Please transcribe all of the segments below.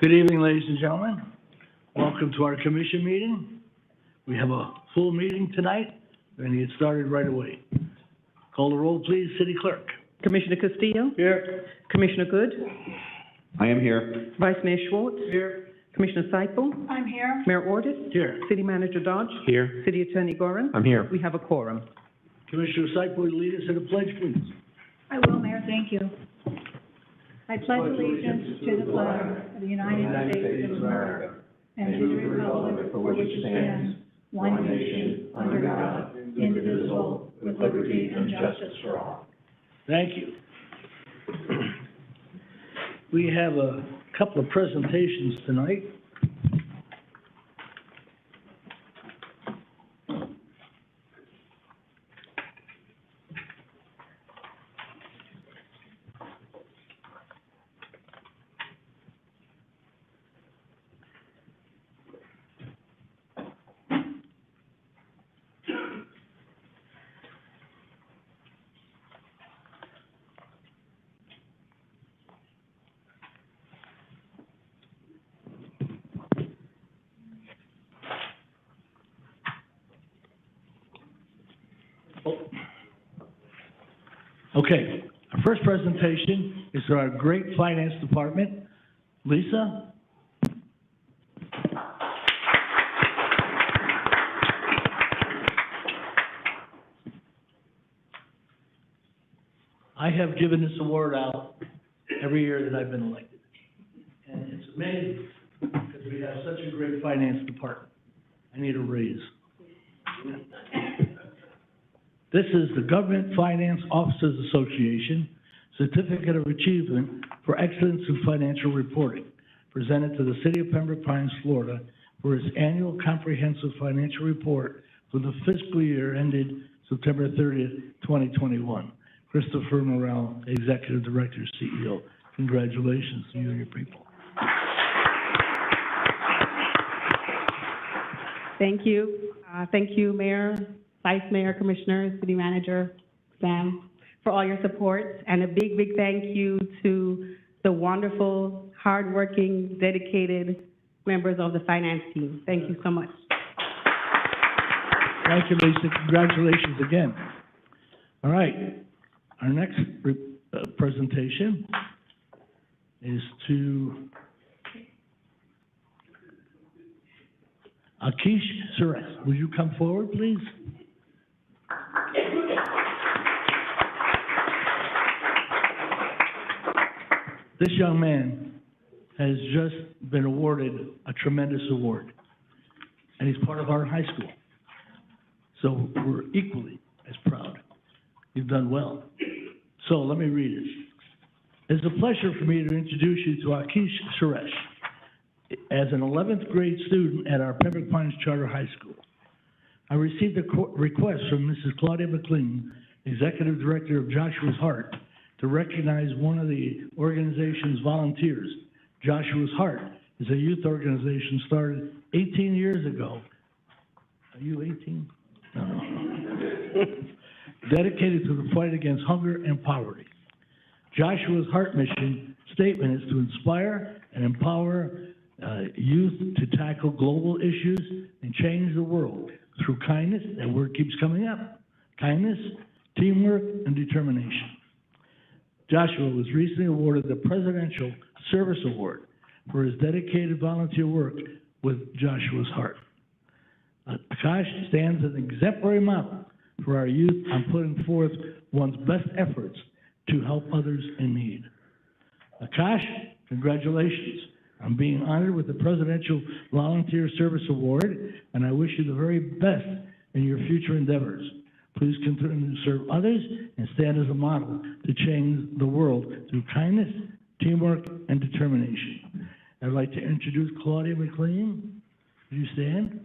Good evening, ladies and gentlemen. Welcome to our commission meeting. We have a full meeting tonight. We're going to get started right away. Call the roll, please, City Clerk. Commissioner Castillo? Here. Commissioner Good? I am here. Vice Mayor Schwartz? Here. Commissioner Seifel? I'm here. Mayor Ordus? Here. City Manager Dodge? Here. City Attorney Gorin? I'm here. We have a quorum. Commissioner Seifel, will you lead us in the pledge, please? I will, Mayor, thank you. I pledge allegiance to the flag of the United States of America and to the republic for which it stands, one nation, under God, indivisible, with liberty and justice for all. Thank you. We have a couple of presentations tonight. Okay, our first presentation is to our great finance department. Lisa? I have given this award out every year that I've been elected. And it's amazing because we have such a great finance department. I need a raise. This is the Government Finance Officers Association Certificate of Achievement for Excellence in Financial Reporting, presented to the City of Pembroke Pines, Florida, for its annual comprehensive financial report for the fiscal year ended September 30th, 2021. Christopher Morrell, Executive Director, CEO. Congratulations to you and your people. Thank you. Thank you, Mayor, Vice Mayor, Commissioner, City Manager, Sam, for all your support. And a big, big thank you to the wonderful, hardworking, dedicated members of the finance team. Thank you so much. Thank you, Lisa. Congratulations again. All right. Our next presentation is to Akish Suresh. Will you come forward, please? This young man has just been awarded a tremendous award, and he's part of our high school. So we're equally as proud. You've done well. So let me read it. It's a pleasure for me to introduce you to Akish Suresh. As an 11th grade student at our Pembroke Pines Charter High School, I received a request from Mrs. Claudia McLean, Executive Director of Joshua's Heart, to recognize one of the organization's volunteers. Joshua's Heart is a youth organization started 18 years ago. Are you 18? No. Dedicated to the fight against hunger and poverty. Joshua's Heart mission statement is to inspire and empower youth to tackle global issues and change the world through kindness. That word keeps coming up. Kindness, teamwork, and determination. Joshua was recently awarded the Presidential Service Award for his dedicated volunteer work with Joshua's Heart. Akash stands as an exemplary model for our youth on putting forth one's best efforts to help others in need. Akash, congratulations on being honored with the Presidential Volunteer Service Award, and I wish you the very best in your future endeavors. Please continue to serve others and stand as a model to change the world through kindness, teamwork, and determination. I'd like to introduce Claudia McLean. Would you stand?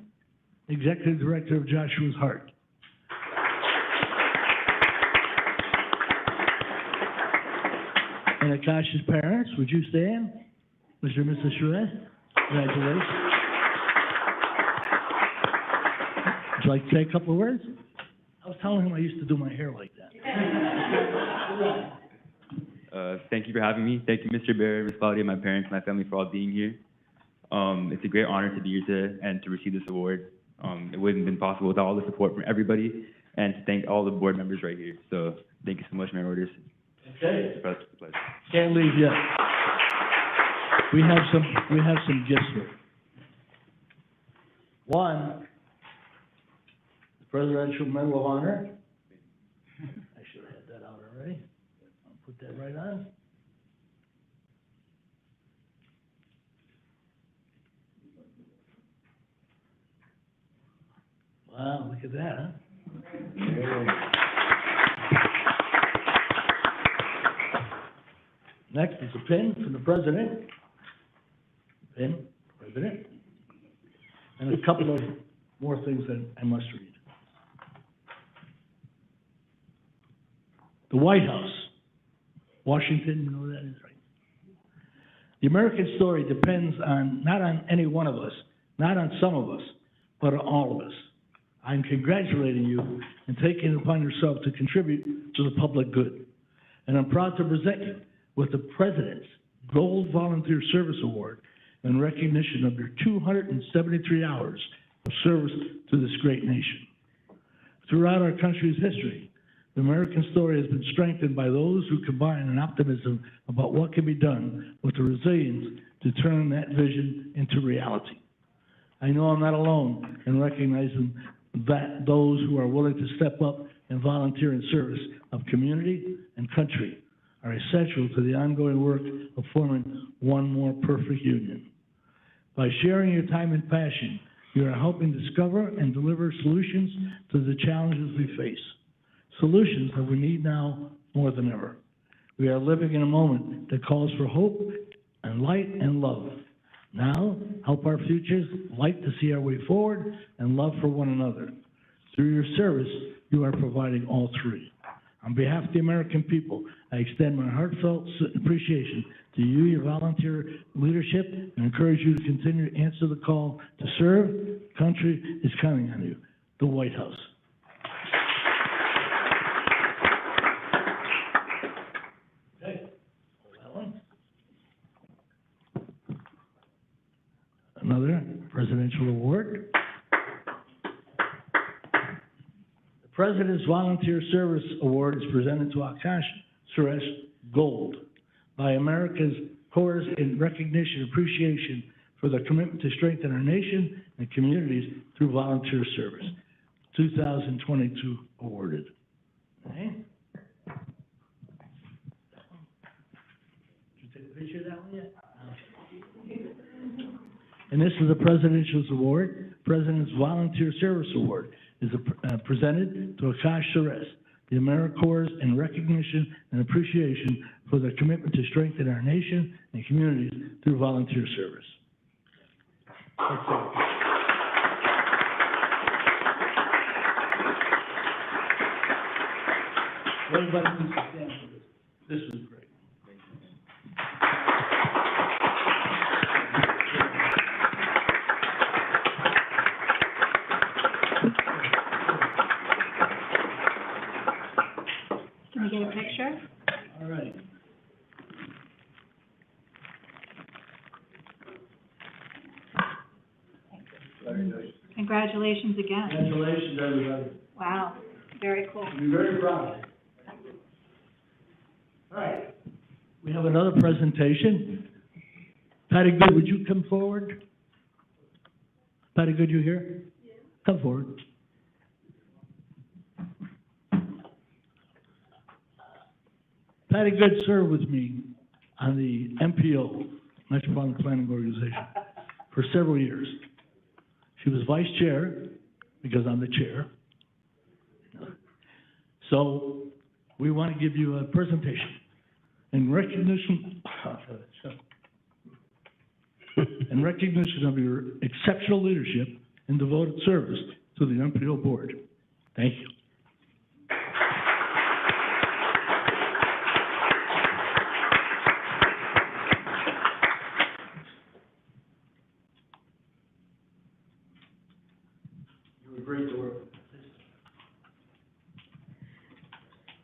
Executive Director of Joshua's Heart. And Akash's parents, would you stand? Mr. and Mrs. Suresh, congratulations. Would you like to say a couple of words? I was telling him I used to do my hair like that. Thank you for having me. Thank you, Mr. Barrett, Ms. Claudia, my parents, my family for all being here. It's a great honor to be here today and to receive this award. It wouldn't have been possible without all the support from everybody, and to thank all the board members right here. So thank you so much, Mayor Orders. Okay. It's a pleasure. Can't leave yet. We have some gifts here. One, the Presidential Medal of Honor. I should have had that out already. I'll put that right on. Wow, look at that, huh? Next is a pin from the President. Pin, President. And a couple of more things that I must read. The White House, Washington, you know where that is, right? The American story depends on, not on any one of us, not on some of us, but on all of us. I'm congratulating you in taking it upon yourself to contribute to the public good. And I'm proud to present you with the President's Gold Volunteer Service Award in recognition of your 273 hours of service to this great nation. Throughout our country's history, the American story has been strengthened by those who combine an optimism about what can be done with the resilience to turn that vision into reality. I know I'm not alone in recognizing that those who are willing to step up and volunteer in service of community and country are essential to the ongoing work of forming one more perfect union. By sharing your time and passion, you are helping discover and deliver solutions to the challenges we face, solutions that we need now more than ever. We are living in a moment that calls for hope and light and love. Now, help our futures light to see our way forward and love for one another. Through your service, you are providing all three. On behalf of the American people, I extend my heartfelt appreciation to you, your volunteer leadership, and encourage you to continue to answer the call to serve. The country is counting on you. The White House. Okay, hold that one. Another presidential award. The President's Volunteer Service Award is presented to Akash Suresh Gold by America's Corps in recognition and appreciation for their commitment to strengthen our nation and communities through volunteer service. 2022 awarded. Okay. Did you take a picture of that one yet? And this is the Presidential Award. President's Volunteer Service Award is presented to Akash Suresh, the AmeriCorps, in recognition and appreciation for their commitment to strengthen our nation and communities through volunteer service. Everybody please stand for this. This was great. Can we get a picture? All right. Congratulations again. Congratulations, everybody. Wow, very cool. I'm very proud. All right. We have another presentation. Patty Good, would you come forward? Patty Good, you here? Yeah. Come forward. Patty Good served with me on the MPO, Metropolitan Planning Organization, for several years. She was vice chair, because I'm the chair. So we want to give you a presentation in recognition, of your exceptional leadership and devoted service to the MPO board. Thank you.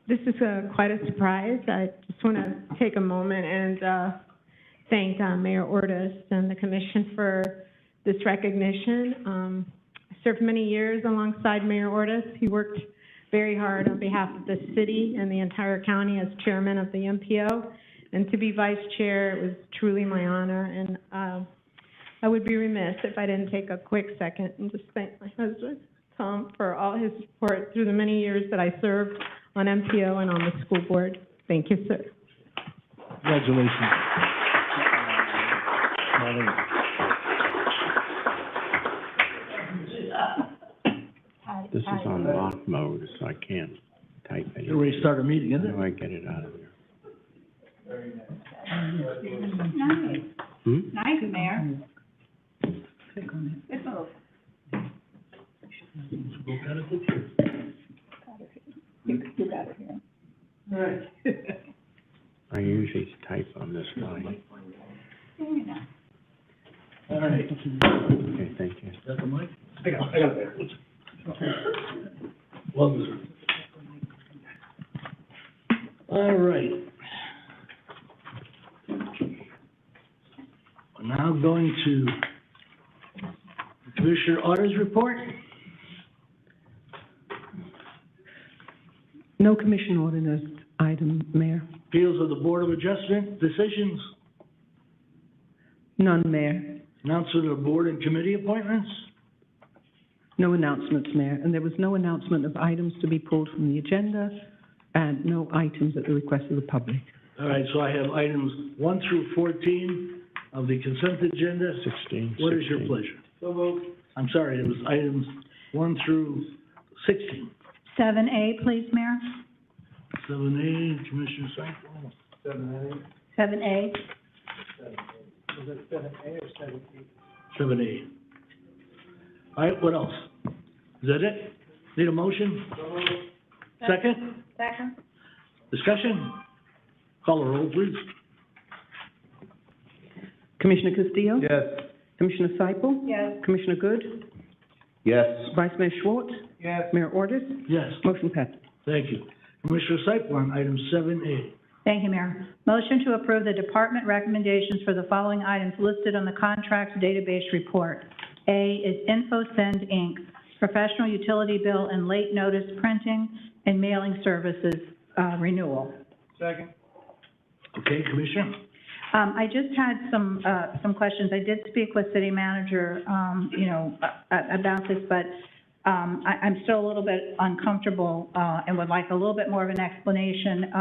This is quite a surprise. I just want to take a moment and thank Mayor Ordus and the commission for this recognition. I served many years alongside Mayor Ordus. He worked very hard on behalf of the city and the entire county as chairman of the MPO. And to be vice chair, it was truly my honor. And I would be remiss if I didn't take a quick second and just thank my husband, Tom, for all his support through the many years that I served on MPO and on the school board. Thank you, sir. Congratulations. This is on lock mode, so I can't type You're anything. ready to start a meeting, How isn't do it? I get it out of there? Nice, Hmm? nice, Mayor. It's both. You got it here. I usually type on this line. All right. Okay, thank you. Is that the mic? I got it. Well deserved. All right. We're now going to the Commissioner Orders report. No commission ordinance item, Mayor. Appeals of the Board of Adjustment, decisions, None, Mayor. announcement of board and committee appointments. No announcements, Mayor. And there was no announcement of items to be pulled from the agenda and no items at the request of the public. All right, so I have items 1 through 14 of the consent agenda. 16. What is your 16. pleasure? So moved. I'm sorry, it was items 1 through 16. 7A, please, Mayor. 7A, Commissioner Cycle. 7A. 7A. All right, what else? Is that it? Need a motion? Second? Second. Discussion? Call the roll, please. Commissioner Castillo? Yes. Commissioner Seipel? Yes. Commissioner Good? Yes. Vice Mayor Schwartz? Yes. Mayor Ordus? Yes, Motion passes. thank you. Commissioner Cycle on item 7A. Thank you, Mayor. Motion to approve the department recommendations for the following items listed on the contracts database report. A is InfoSend, Inc., professional utility bill and late notice printing and mailing services renewal. Okay, Commissioner? I just had some questions. I did speak with city manager, about this, but, I'm still a little bit uncomfortable, and would like a little bit more of an explanation.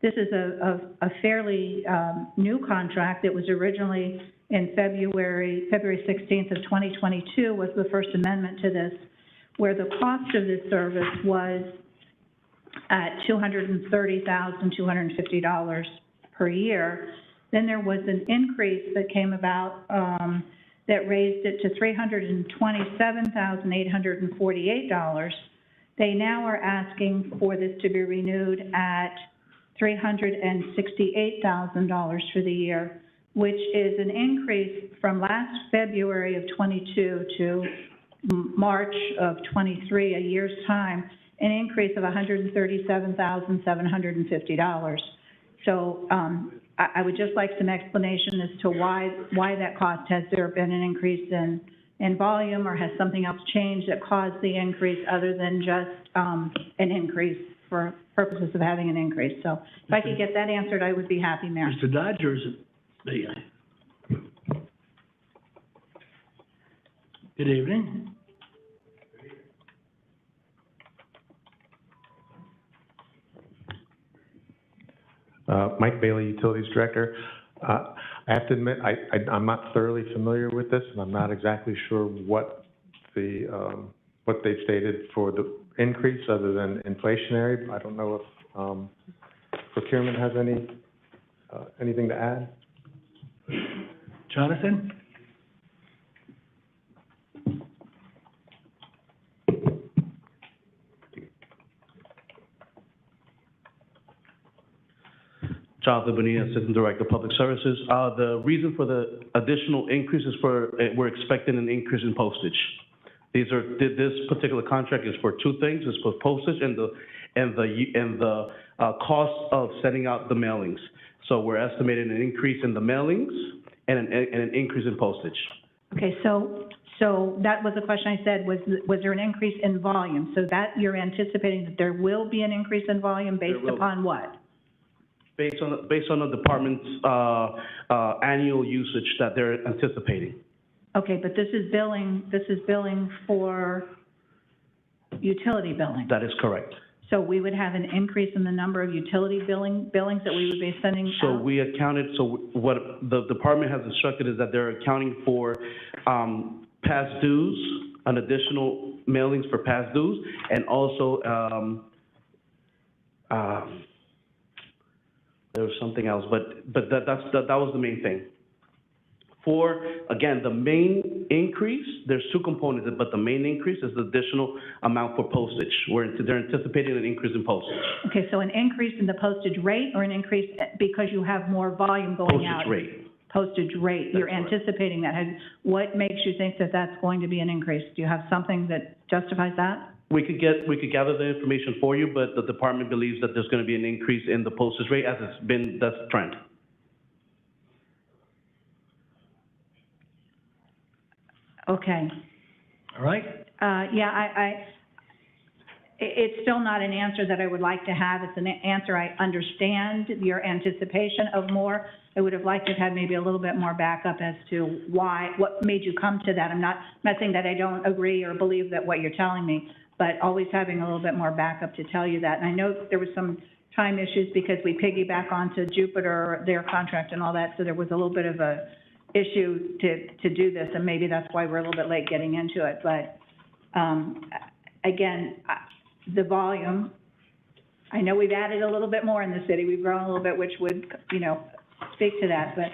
This is a fairly, new contract. It was originally in February 16th of 2022 was the first amendment to this, where the cost of this service was at $230,250 per year. Then there was an increase that came about that raised it to $327,848. They now are asking for this to be renewed at $368,000 for the year, which is an increase from last February of 22 to March of 23, a year's time, an increase of $137,750. So I would just like some explanation as to why that cost. Has there been an increase in volume, or has something else changed that caused the increase other than just an increase for purposes of having an increase? So if I could get that answered, I would be happy, Mayor. Mr. Dodge, or is it the? Good evening. Mike Bailey, Utilities Director. I have to admit, I'm not thoroughly familiar with this, and I'm not exactly sure what what they've stated for the increase other than inflationary. I don't know if procurement has anything to add. Jonathan? Jonathan Bonilla, Assistant Director of Public Services. The reason for the additional increase is we're expecting an increase in postage. This particular contract is for two things. It's for postage and the cost of sending out the mailings. So we're estimating an increase in the mailings and an increase in postage. Okay, so that was the question I said, was there an increase in volume? So that, you're anticipating that there will be an increase in volume based will. upon what? Based on the department's annual usage that they're anticipating. Okay, but this is billing for utility billing. That is correct. So we would have an increase in the number of utility billings that we would be sending So out? we accounted, so what the department has instructed is that they're accounting for past dues, an additional mailings for past dues, and also, there was something else, but that was the main thing. For, again, the main increase, there's two components, but the main increase is the additional amount for postage. They're anticipating an increase in postage. Okay, so an increase in the postage rate or an increase because you have more volume going out? Postage rate. Postage rate, you're That's correct. anticipating that. What makes you think that that's going to be an increase? Do you have something that justifies that? We could gather the information for you, but the department believes that there's gonna be an increase in the postage rate as it's been, that's the trend. Okay. All right? Yeah, it's still not an answer that I would like to have. It's an answer I understand your anticipation of more. I would have liked to have had maybe a little bit more backup as to why, what made you come to that. I'm not saying that I don't agree or believe that what you're telling me, but always having a little bit more backup to tell you that. And I know there was some time issues because we piggyback onto Jupiter, their contract and all that, so there was a little bit of a issue to do this, and maybe that's why we're a little bit late getting into it. But, again, the volume, I know we've added a little bit more in the city. We've grown a little bit, which would, speak to that, but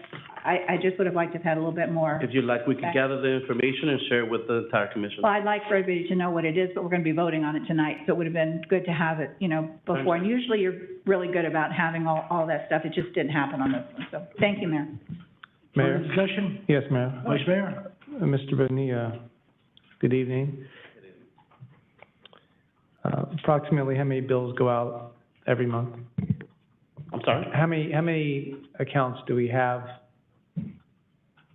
I just would have liked to have had a little bit more. If you'd like, we could Okay. gather the information and share it with the entire commission. Well, I'd like for everybody to know what it is, but we're going to be voting on it tonight, so it would have been good to have it, before. And usually you're really good about having all that stuff. It just didn't happen on this one, so thank you, Mayor. Further Mayor? discussion? Yes, Mayor. Vice Mayor? Mr. Bonilla, good evening. Approximately how many bills go out every month? I'm sorry? How many accounts do we have?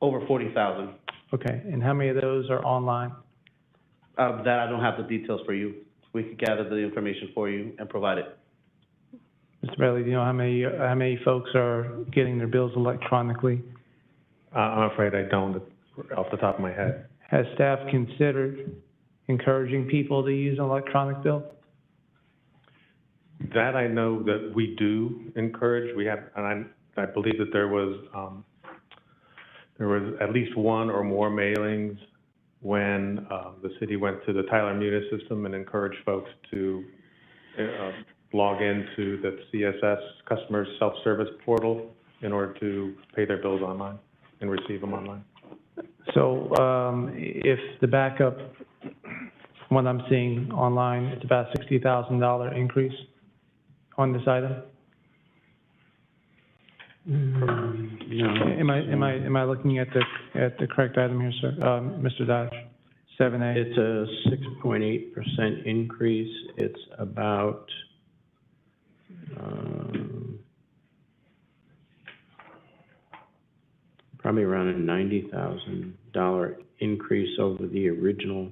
Over 40,000. Okay, and how many of those are online? That I don't have the details for you. We could gather the information for you and provide it. Mr. Bailey, do you know how many folks are getting their bills electronically? I'm afraid I don't, off the top of my head. Has staff considered encouraging people to use an electronic bill? That I know that we do encourage. We have, and I believe that there was at least one or more mailings when the city went to the Tyler Munis system and encouraged folks to log into the CSS customer self-service portal in order to pay their bills online and receive them online. So, if the backup, from what I'm seeing online, it's about $60,000 increase on this item? No. Am I looking at the correct item here, sir? Mr. Dodge, 7A? It's a 6.8% increase. It's about, probably around a $90,000 increase over the original.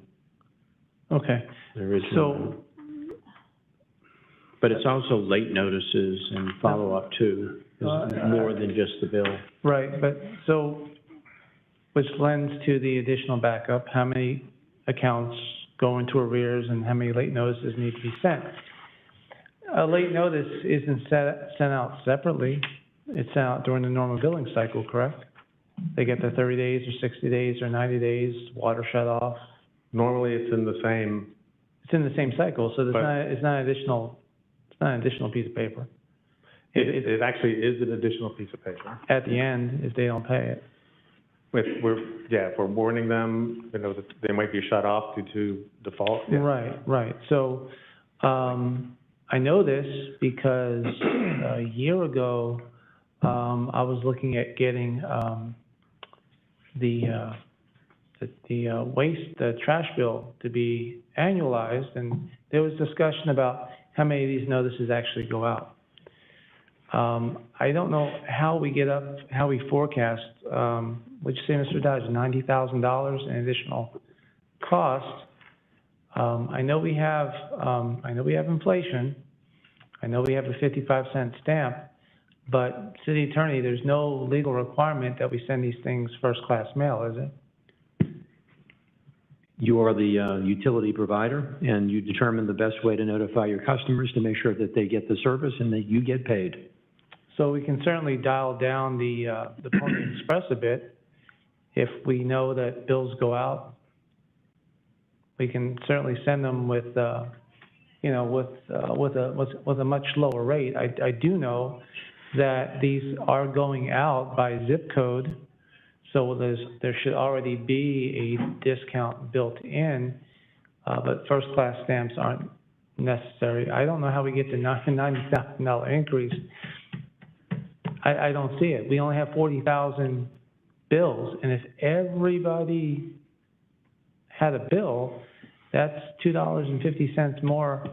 Okay, The original. so, But it's also late notices and follow-up too. It's more than just the bill. right, but, so, which lends to the additional backup, how many accounts go into arrears and how many late notices need to be sent? A late notice isn't sent out separately, it's sent out during the normal billing cycle, correct? They get their 30 days or 60 days or 90 days, water shut off. Normally, it's in the same, It's in the same cycle, so But- it's not an additional piece of paper. it actually is an additional piece of paper. At the end, if they don't pay it. If we're warning them, that they might be shut off due to default. Yeah. Right. So, I know this because a year ago, I was looking at getting, the trash bill to be annualized, and there was discussion about how many of these notices actually go out. I don't know how we forecast, would you say, Mr. Dodge, $90,000 in additional cost? I know we have inflation. I know we have a 55-cent stamp, but city attorney, there's no legal requirement that we send these things first-class mail, is it? You are the utility provider, and you determine the best way to notify your customers to make sure that they get the service and that you get paid. So we can certainly dial down the Pony Express a bit. If we know that bills go out, we can certainly send them with a much lower rate. I do know that these are going out by zip code, so there should already be a discount built in, but first-class stamps aren't necessary. I don't know how we get to $90,000 increase. I don't see it. We only have 40,000 bills, and if everybody had a bill, that's $2.50 more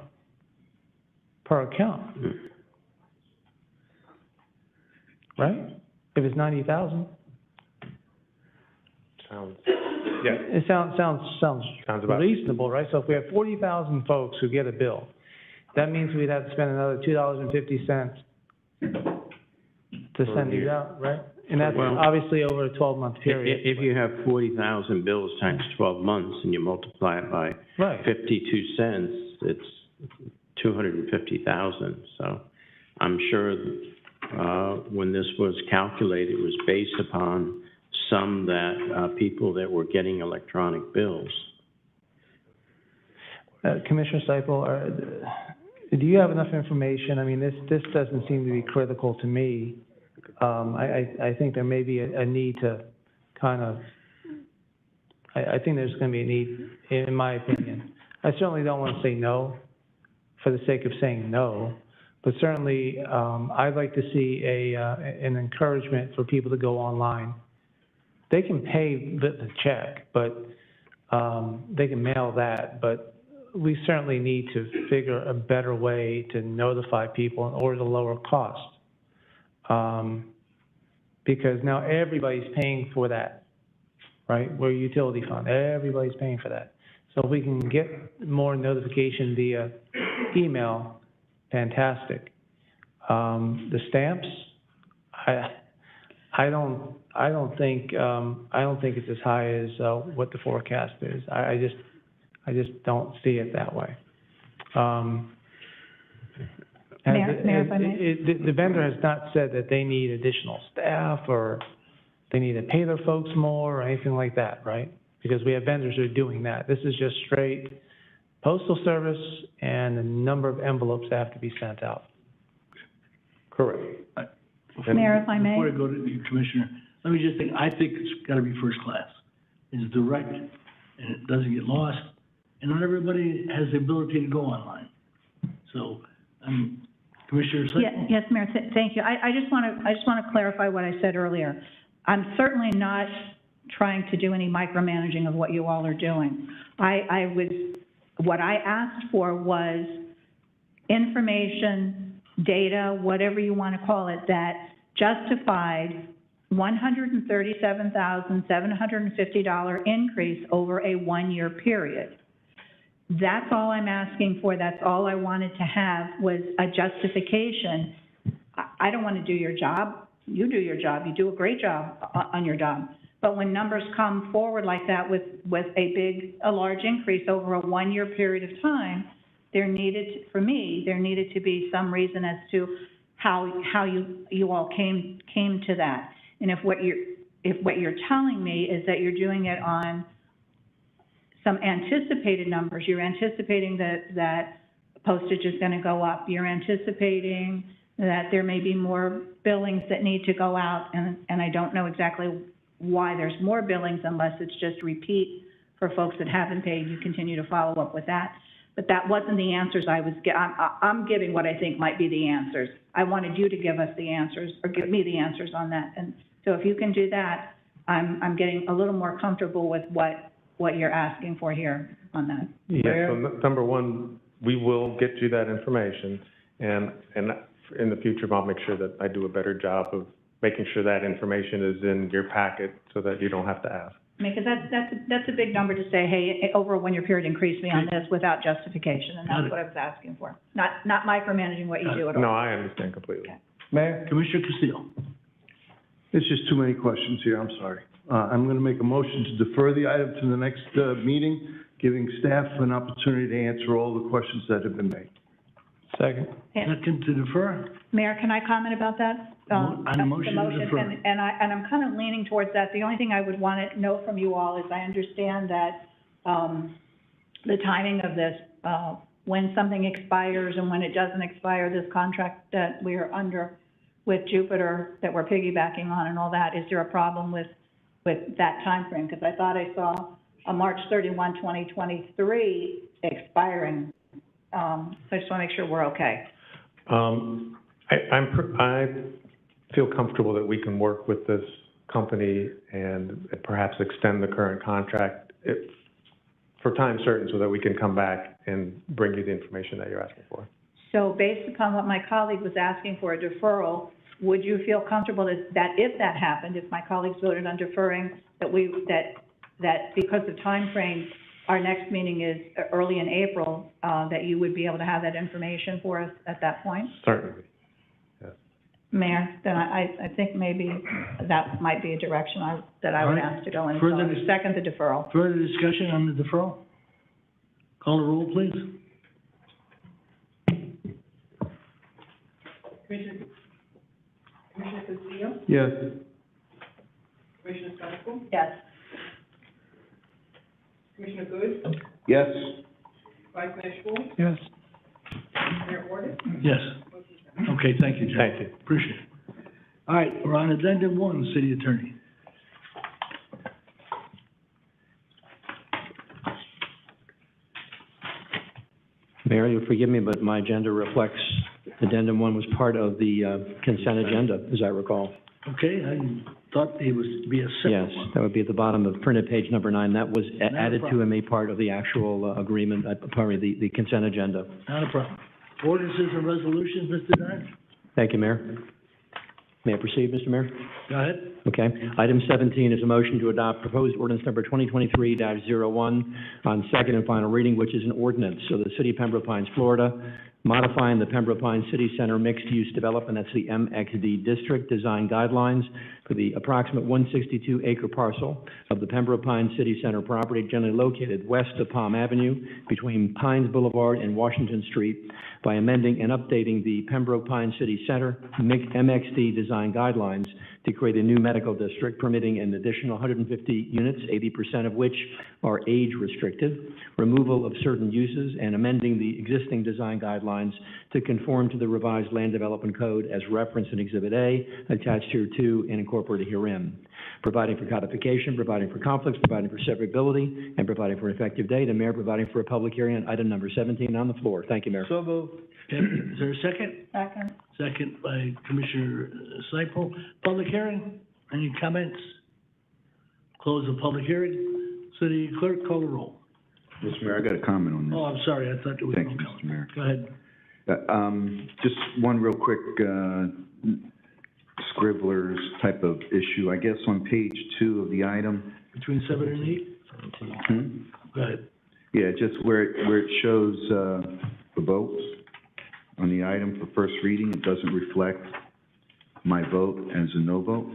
per account, right? If it's 90,000. Sounds, yeah. It sounds about reasonable, right? So if we have 40,000 folks who get a bill, that means we'd have to spend another $2.50 to send these out, right? And that's Well, obviously over a 12-month period. If you have 40,000 bills times 12 months and you multiply it by Right. 52 cents, it's 250,000. So I'm sure when this was calculated, it was based upon some that people that were getting electronic bills. Commissioner Seipel, do you have enough information? I mean, this doesn't seem to be critical to me. I think there may be a need to kind of, I think there's going to be a need, in my opinion. I certainly don't want to say no for the sake of saying no, but certainly I'd like to see an encouragement for people to go online. They can pay the check, but they can mail that, but we certainly need to figure a better way to notify people in order to lower costs. Because now everybody's paying for that, right? We're a utility fund, everybody's paying for that. So if we can get more notification via email, fantastic. The stamps, I don't think it's as high as what the forecast is. I just don't see it that way. Mayor, if I may? The vendor has not said that they need additional staff or they need to pay their folks more or anything like that, right? Because we have vendors who are doing that. This is just straight postal service and the number of envelopes that have to be sent out. correct. Mayor, if I may? Before I go to you, Commissioner, let me just think, I think it's gotta be first class. It's direct, and it doesn't get lost, and not everybody has the ability to go online. So, Commissioner Seipel? Yes, Mayor, thank you. I just want to clarify what I said earlier. I'm certainly not trying to do any micromanaging of what you all are doing. What I asked for was information, data, whatever you want to call it, that justified $137,750 increase over a one-year period. That's all I'm asking for. That's all I wanted to have was a justification. I don't want to do your job. You do your job. You do a great job on your job. But when numbers come forward like that with a large increase over a one-year period of time, there needed to be some reason as to how you all came to that. And if what you're telling me is that you're doing it on some anticipated numbers, you're anticipating that postage is going to go up, you're anticipating that there may be more billings that need to go out, and I don't know exactly why there's more billings unless it's just repeat for folks that haven't paid. You continue to follow up with that. But that wasn't the answers I was I'm giving what I think might be the answers. I wanted you to give us the answers, or give me the answers on that. And so if you can do that, I'm getting a little more comfortable with what you're asking for here on that. Yeah, so number one, we will get you that information, and in the future, I'll make sure that I do a better job of making sure that information is in your packet so that you don't have to ask. I mean, because that's a big number to say, hey, over a one-year period, increase me on this without justification, and that's what I was asking for. Not micromanaging what you do at all. No, I understand completely. Okay. Mayor, Commissioner Castillo. there's just too many questions here, I'm sorry. I'm gonna make a motion to defer the item to the next, meeting, giving staff an opportunity to answer all the questions that have been made. Second. Second to defer. Mayor, can I comment about that? On the motion to defer. And I'm kind of leaning towards that. The only thing I would want to know from you all is I understand that, the timing of this, when something expires and when it doesn't expire, this contract that we are under with Jupiter, that we're piggybacking on and all that, is there a problem with that timeframe? Because I thought I saw a March 31, 2023 expiring. So I just want to make sure we're okay. I feel comfortable that we can work with this company and perhaps extend the current contract for time certain so that we can come back and bring you the information that you're asking for. So based upon what my colleague was asking for a deferral, would you feel comfortable that if that happened, if my colleagues voted on deferring, that because the time frame, our next meeting is early in April, that you would be able to have that information for us at that point? Certainly. Mayor, then I think maybe that might be a direction that I would All right. ask to go in. Further So dis- second the deferral. Further discussion on the deferral? Call the roll, please. Commissioner Castillo? Yes. Commissioner Starkle? Yes. Commissioner Good? Yes. Vice Mayor Schwartz? Yes. Mayor Ordus? Yes. Okay, thank you, Jeff. Thank you. Appreciate it. All right, we're on addendum 1, City Attorney. Mayor, you'll forgive me, but my agenda reflects, addendum 1 was part of the consent agenda, as I recall. Okay, I thought it was be a Yes, separate one. that would be at the bottom of printed page number 9. That was Not a added to problem. and made part of the actual agreement, the consent agenda. Not a problem. Ordinances and resolutions, Mr. Dunn? Thank you, Mayor. May I proceed, Mr. Mayor? Go ahead. Okay. Item 17 is a motion to adopt proposed ordinance number 2023-01 on second and final reading, which is an ordinance of the City of Pembroke Pines, Florida, modifying the Pembroke Pines City Center mixed-use development, that's the MXD district design guidelines for the approximate 162-acre parcel of the Pembroke Pines City Center property generally located west of Palm Avenue between Pines Boulevard and Washington Street by amending and updating the Pembroke Pines City Center MXD design guidelines to create a new medical district permitting an additional 150 units, 80% of which are age-restricted, removal of certain uses, and amending the existing design guidelines to conform to the revised Land Development Code as referenced in Exhibit A, attached here to and incorporated herein, providing for codification, providing for conflicts, providing for severability, and providing for an effective date, and Mayor providing for a public hearing on item number 17 on the floor. Thank you, Mayor. So moved. Okay, is there a second? Second. Second by Commissioner Seipel. Public hearing, any comments? Close the public hearing. City Clerk, call the roll. Mr. Mayor, I got a comment on this. Oh, I'm sorry, I thought there was no Thank you, comment. Mr. Mayor. Go ahead. Just one real quick, scribblers type of issue. I guess on page 2 of the item. Between 7 and 8? Go ahead. Yeah, just where it shows, the votes on the item for first reading, it doesn't reflect my vote as a no vote.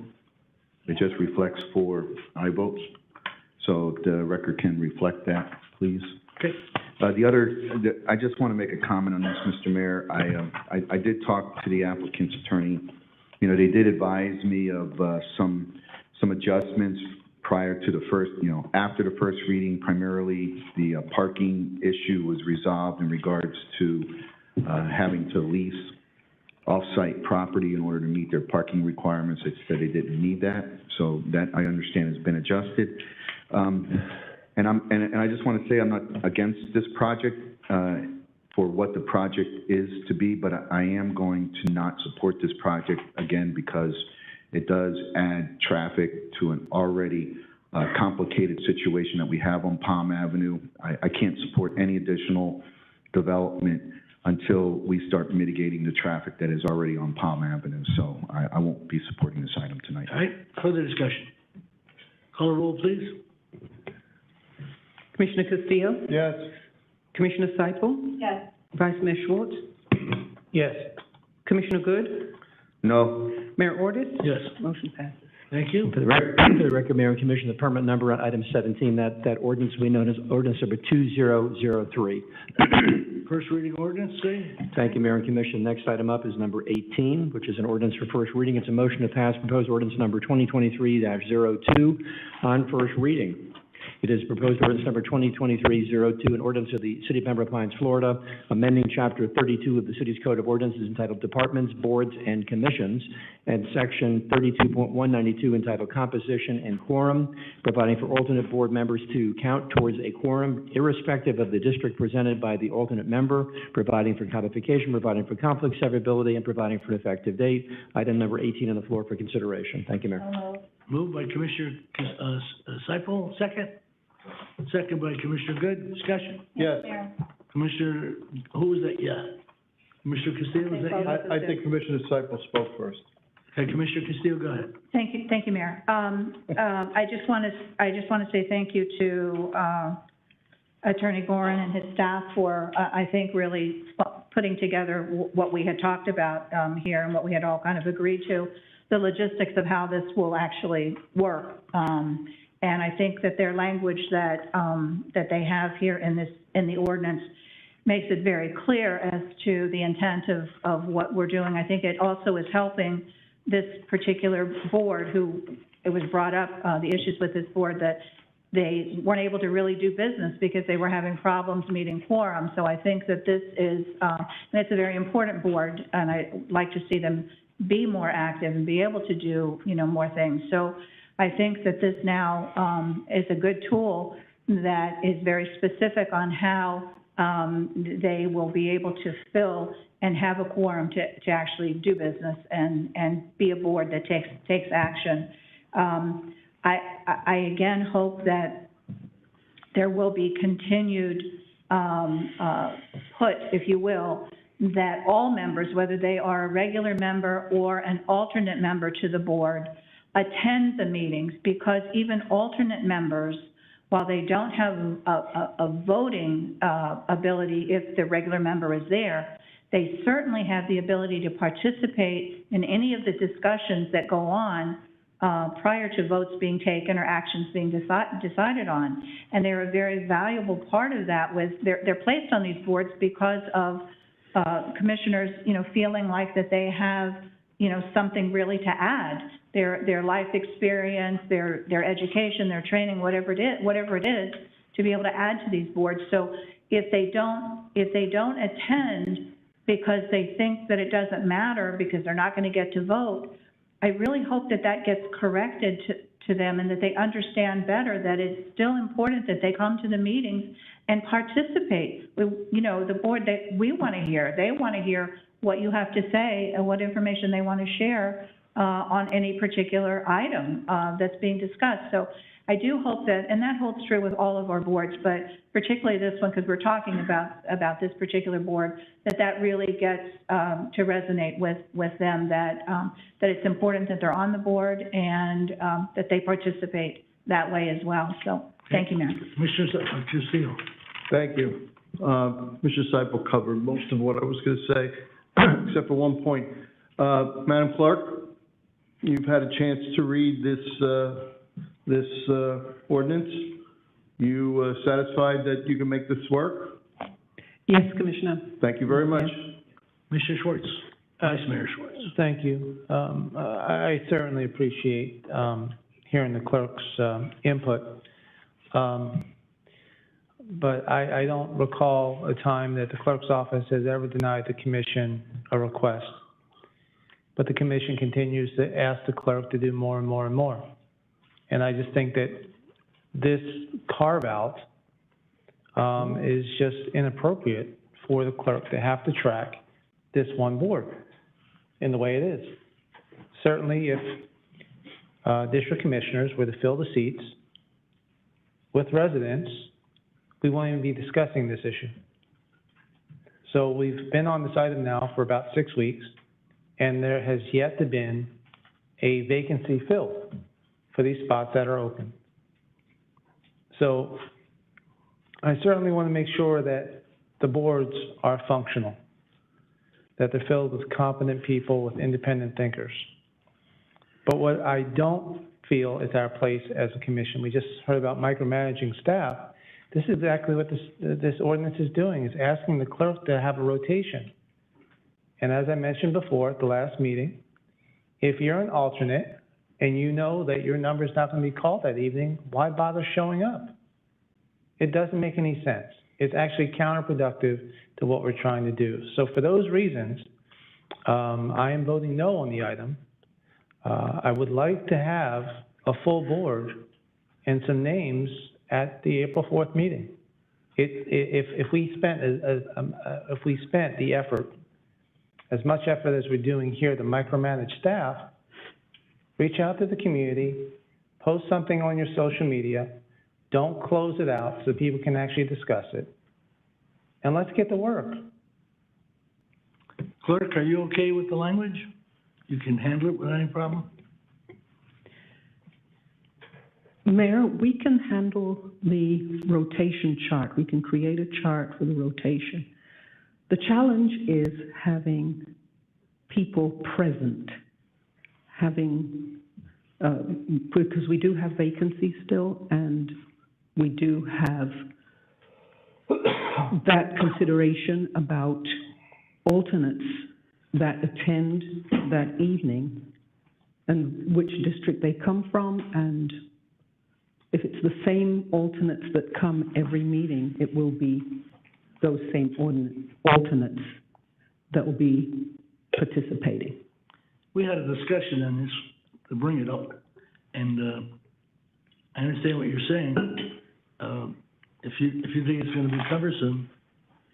It just reflects 4 aye votes. So the record can reflect that, please. Okay. I just want to make a comment on this, Mr. Mayor. I did talk to the applicant's attorney. You know, they did advise me of some adjustments prior to the first, after the first reading. Primarily, the parking issue was resolved in regards to having to lease off-site property in order to meet their parking requirements. They said they didn't need that, so that, I understand, has been adjusted. And I just want to say I'm not against this project for what the project is to be, but I am going to not support this project, again, because it does add traffic to an already complicated situation that we have on Palm Avenue. I can't support any additional development until we start mitigating the traffic that is already on Palm Avenue. So I won't be supporting this item tonight. All right, further discussion. Call a roll, please. Commissioner Castillo? Yes. Commissioner Seipel? Yes. Vice Mayor Schwartz? Yes. Commissioner Good? No. Mayor Ordus? Yes, Motion passes. thank you. For the record, Mayor and Commissioner, the permit number on item 17, that ordinance will be known as ordinance number 2003. First reading ordinance, say? Thank you, Mayor and Commissioner. Next item up is number 18, which is an ordinance for first reading. It's a motion to pass proposed ordinance number 2023-02 on first reading. It is proposed ordinance number 2023-02, an ordinance of the City of Pembroke Pines, Florida, amending Chapter 32 of the city's Code of Ordinances entitled Departments, Boards, and Commissions, and Section 32.192 entitled Composition and Quorum, providing for alternate board members to count towards a quorum irrespective of the district presented by the alternate member, providing for codification, providing for conflict severability, and providing for an effective date. Item number 18 on the floor for consideration. Thank you, Mayor. Moved by Commissioner Seipel, second. Second by Commissioner Good. Discussion. Yes. Mayor. Commissioner, who was that? Yeah. Commissioner Castillo, was that you? I think Commissioner Seipel spoke first. Okay, Commissioner Castillo, go ahead. Thank you, Mayor. I just want to say thank you to Attorney Gorin and his staff for, I think, really putting together what we had talked about here and what we had all kind of agreed to, the logistics of how this will actually work. And I think that their language that they have here in the ordinance makes it very clear as to the intent of what we're doing. I think it also is helping this particular board, who it was brought up, the issues with this board, that they weren't able to really do business because they were having problems meeting quorum. So I think that this is, and it's a very important board, and I'd like to see them be more active and be able to do, more things. So I think that this now is a good tool that is very specific on how they will be able to fill and have a quorum to actually do business and be a board that takes action. I again hope that there will be continued put, if you will, that all members, whether they are a regular member or an alternate member to the board, attend the meetings, because even alternate members, while they don't have a voting ability if the regular member is there, they certainly have the ability to participate in any of the discussions that go on prior to votes being taken or actions being decided on. And they're a very valuable part of that. They're placed on these boards because of commissioners, feeling like that they have, something really to add. Their life experience, their education, their training, whatever it is, to be able to add to these boards. So if they don't attend because they think that it doesn't matter because they're not going to get to vote, I really hope that gets corrected to them, and that they understand better that it's still important that they come to the meetings and participate. The board, we want to hear. They want to hear what you have to say and what information they want to share on any particular item that's being discussed. So I do hope that, and that holds true with all of our boards, but particularly this one, because we're talking about this particular board, that really gets to resonate with them, that it's important that they're on the board and that they participate that way as well. So thank you, Mayor. Commissioner Castillo. Thank you. Mr. Seipel covered most of what I was going to say, except for one point. Madam Clerk, you've had a chance to read this ordinance. You satisfied that you can make this work? Yes, Commissioner. Thank you very much. Mr. Schwartz, Vice Mayor Schwartz. Thank you. I certainly appreciate hearing the clerk's input. But I don't recall a time that the clerk's office has ever denied the commission a request. But the commission continues to ask the clerk to do more and more and more. And I just think that this carve-out is just inappropriate for the clerk to have to track this one board in the way it is. Certainly, if district commissioners were to fill the seats with residents, we won't even be discussing this issue. So we've been on this item now for about 6 weeks, and there has yet to been a vacancy filled for these spots that are open. So I certainly want to make sure that the boards are functional, that they're filled with competent people, with independent thinkers. But what I don't feel is our place as a commission. We just heard about micromanaging staff. This is exactly what this ordinance is doing, is asking the clerk to have a rotation. And as I mentioned before at the last meeting, if you're an alternate and you know that your number's not going to be called that evening, why bother showing up? It doesn't make any sense. It's actually counterproductive to what we're trying to do. So for those reasons, I am voting no on the item. I would like to have a full board and some names at the April 4th meeting. If we spent the effort, as much effort as we're doing here to micromanage staff, reach out to the community, post something on your social media, don't close it out so people can actually discuss it, and let's get to work. Clerk, are you okay with the language? You can handle it without any problem? Mayor, we can handle the rotation chart. We can create a chart for the rotation. The challenge is having people present, because we do have vacancies still, and we do have that consideration about alternates that attend that evening and which district they come from, and if it's the same alternates that come every meeting, it will be those same alternates that will be participating. We had a discussion on this to bring it up, and I understand what you're saying. If you think it's gonna be cumbersome,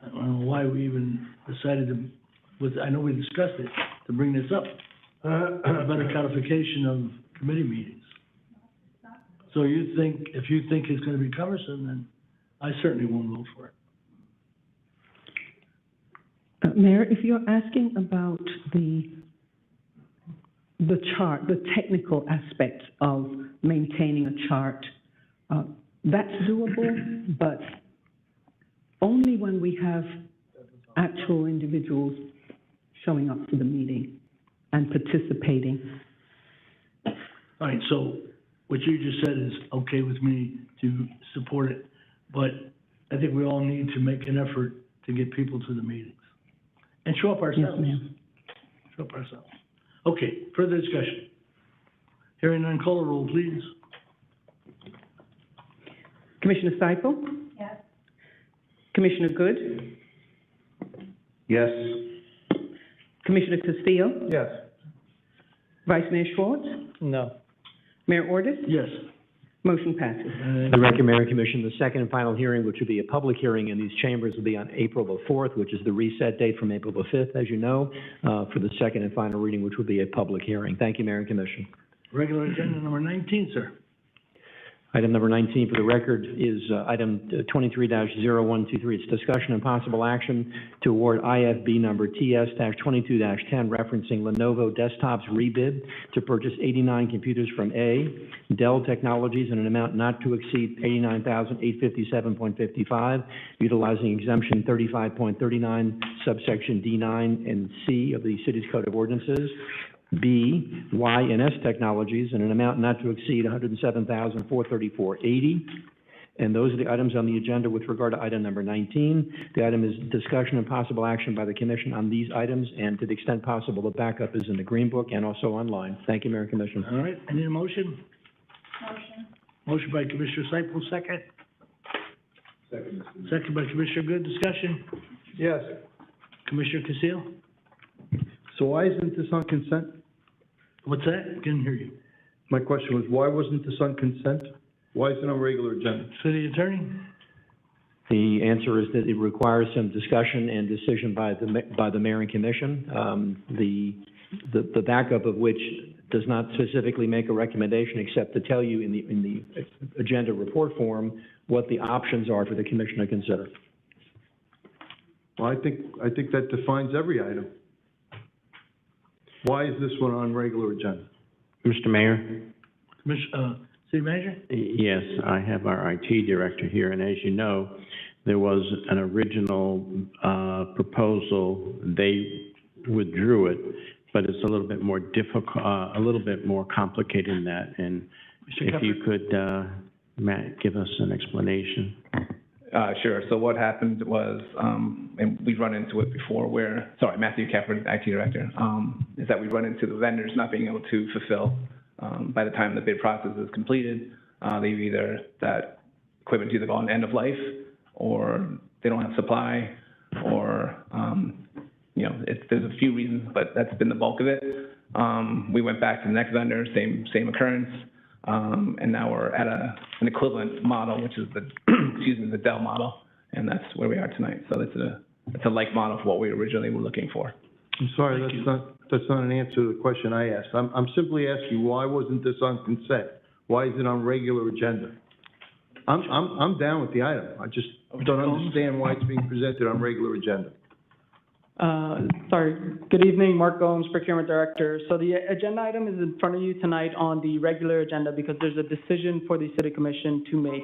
I don't know why we even decided to, I know we discussed it, to bring this up. A better codification of committee meetings. So if you think it's gonna be cumbersome, then I certainly won't vote for it. Mayor, if you're asking about the chart, the technical aspects of maintaining a chart, that's doable, but only when we have actual individuals showing up to the meeting and participating. All right, so what you just said is okay with me to support it, but I think we all need to make an effort to get people to the meetings and show up ourselves. Yes, ma'am. Show up ourselves. Okay, further discussion. Hearing none, call the roll, please. Commissioner Seifel? Yes. Commissioner Good? Yes. Commissioner Castillo? Yes. Vice Mayor Schwartz? No. Mayor Ordus? Yes. Motion passes. The Ranking Mayor and Commission, the second and final hearing, which will be a public hearing in these chambers, will be on April the 4th, which is the reset date from April the 5th, as you know, for the second and final reading, which will be a public hearing. Thank you, Mayor and Commission. Regular agenda number 19, sir. Item number 19 for the record is item 23-0123. It's discussion and possible action to award IFB number TS-22-10 referencing Lenovo desktops rebid to purchase 89 computers from Dell Technologies in an amount not to exceed $89,857.55, utilizing exemption 35.39 subsection D9 and C of the City's Code of Ordinances. B, Y&S Technologies in an amount not to exceed $107,434.80. And those are the items on the agenda with regard to item number 19. The item is discussion and possible action by the Commission on these items, and to the extent possible, the backup is in the Green Book and also online. Thank you, Mayor and Commission. All right, I need a motion. Motion. Motion by Commissioner Seifel, second. Second by Commissioner Good. Discussion. Yes. Commissioner Castillo? So why isn't this on consent? What's that? Didn't hear you. My question was, why wasn't this on consent? Why is it on regular agenda? City Attorney? The answer is that it requires some discussion and decision by the Mayor and Commission. The backup of which does not specifically make a recommendation except to tell you in the agenda report form what the options are for the Commission to consider. Well, I think that defines every item. Why is this one on regular agenda? Mr. Mayor? City Manager? Yes, I have our IT director here, and as you know, there was an original proposal. They withdrew it, but it's a little bit more difficult, a little bit more complicated than that. And if you could, Matt, give us an explanation. Sure. So what happened was, and we've run into it before Matthew Kefford, IT Director, is that we run into the vendors not being able to fulfill. By the time the bid process is completed, that equipment's either gone end of life, or they don't have supply, or, there's a few reasons, but that's been the bulk of it. We went back to the next vendor, same occurrence. And now we're at an equivalent model, which is the Dell model, and that's where we are tonight. So it's a like model for what we originally were looking for. I'm sorry, that's not an answer to the question I asked. I'm simply asking, why wasn't this on consent? Why is it on regular agenda? I'm down with the item. I just don't understand why it's being presented on regular agenda. Sorry. Good evening, Mark Gomes, Procurement Director. So the agenda item is in front of you tonight on the regular agenda because there's a decision for the City Commission to make.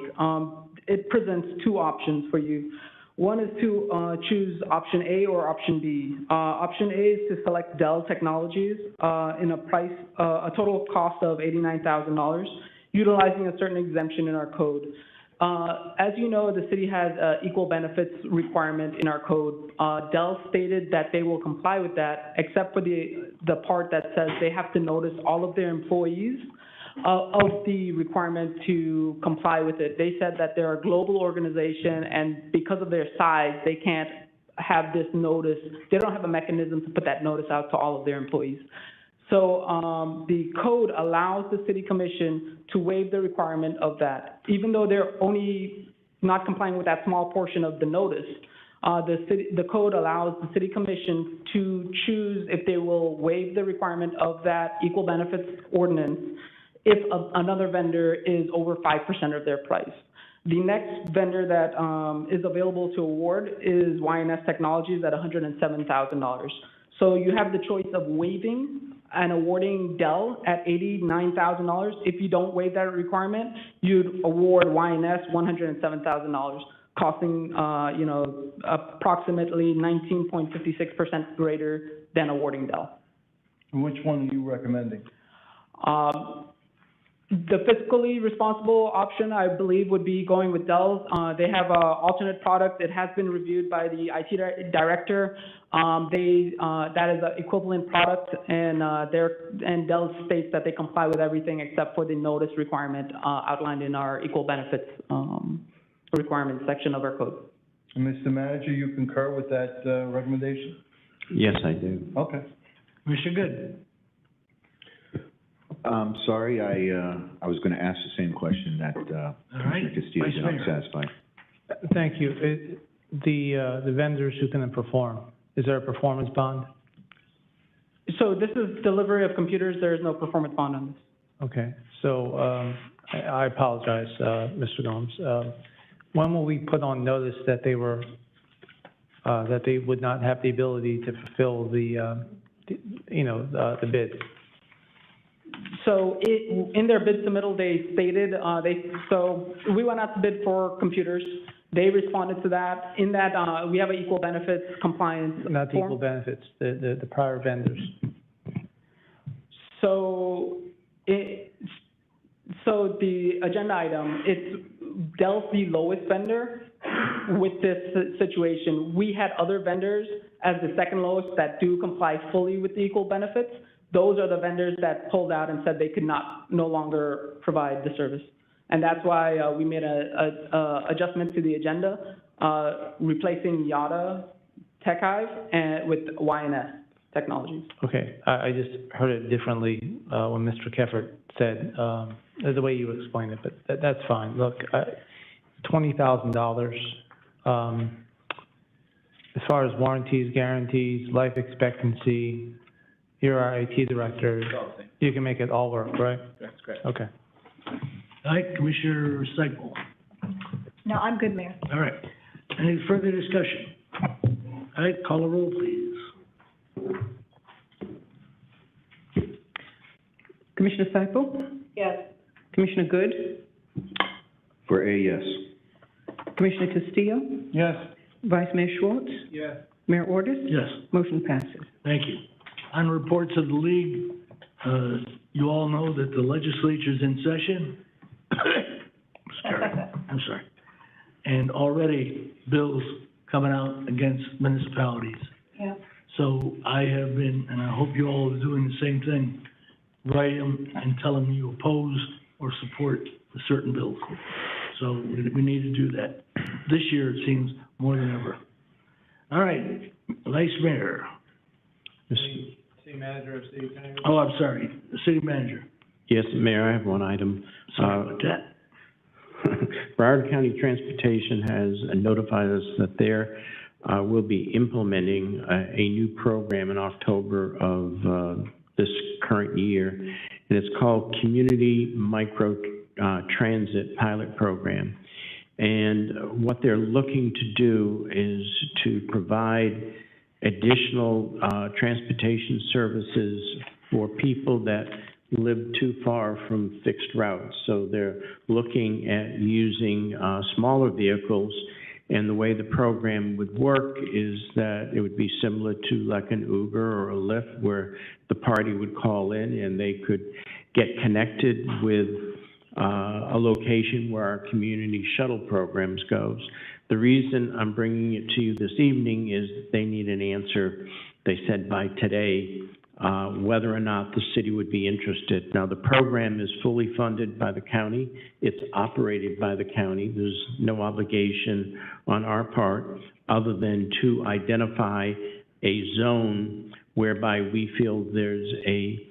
It presents two options for you. One is to choose option A or option B. Option A is to select Dell Technologies in a total cost of $89,000, utilizing a certain exemption in our code. As you know, the city has equal benefits requirement in our code. Dell stated that they will comply with that, except for the part that says they have to notice all of their employees of the requirement to comply with it. They said that they're a global organization, and because of their size, they can't have this notice. They don't have a mechanism to put that notice out to all of their employees. So the code allows the City Commission to waive the requirement of that. Even though they're only not complying with that small portion of the notice, the code allows the City Commission to choose if they will waive the requirement of that equal benefits ordinance if another vendor is over 5% of their price. The next vendor that is available to award is YNS Technologies at $107,000. So you have the choice of waiving and awarding Dell at $89,000. If you don't waive that requirement, you'd award YNS $107,000, costing approximately 19.56% greater than awarding Dell. And which one are you recommending? The fiscally responsible option, I believe, would be going with Dell. They have an alternate product. It has been reviewed by the IT director. That is an equivalent product, and Dell states that they comply with everything except for the notice requirement outlined in our equal benefits requirement section of our code. And Mr. Manager, you concur with that recommendation? Yes, I do. Okay. Commissioner Good. Sorry, I was going to ask the same question that Commissioner Castillo did not satisfy. Thank you. The vendors who can perform, is there a performance bond? So this is delivery of computers. There is no performance bond on this. Okay. So I apologize, Mr. Gomes. When will we put on notice that they would not have the ability to fulfill the bid? So in their bid submittal, they stated, so we went out to bid for computers. They responded to that. In that, we have an equal benefits compliance Not the equal benefits, the prior vendors. So the agenda item, it's Dell's the lowest vendor with this situation. We had other vendors as the second lowest that do comply fully with the equal benefits. Those are the vendors that pulled out and said they could no longer provide the service. And that's why we made a adjustment to the agenda, replacing Yada Tech Hive with YNS Technologies. Okay, I just heard it differently when Mr. Keffert said, the way you explained it, but that's fine. Look, $20,000, as far as warranties, guarantees, life expectancy, you're our IT director, you can make it all work, right? That's correct. Okay. All right, Commissioner Seipel. No, I'm good, Mayor. All right. Any further discussion? All right, call a roll, please. Commissioner Seifel? Yes. Commissioner Good? For A, yes. Commissioner Castillo? Yes. Vice Mayor Schwartz? Yes. Mayor Ordus? Yes, Motion passes. thank you. On reports of the league, you all know that the legislature's in session. I'm sorry. And already bills coming out against municipalities. Yeah. So I have been, and I hope you all are doing the same thing, write them and tell them you oppose or support certain bills. So we need to do that. This year, it seems more than ever. All right, Vice Mayor. City Manager of City Attorney. Oh, I'm sorry, the City Manager. Yes, Mayor, I have one item. Sorry about that. Broward County Transportation has notified us that there will be implementing a new program in October of this current year, and it's called Community Micro Transit Pilot Program. And what they're looking to do is to provide additional transportation services for people that live too far from fixed routes. So they're looking at using smaller vehicles, and the way the program would work is that it would be similar to like an Uber or a Lyft, where the party would call in and they could get connected with a location where our community shuttle programs goes. The reason I'm bringing it to you this evening is that they need an answer, they said by today, whether or not the city would be interested. Now, the program is fully funded by the county. It's operated by the county. There's no obligation on our part other than to identify a zone whereby we feel there's a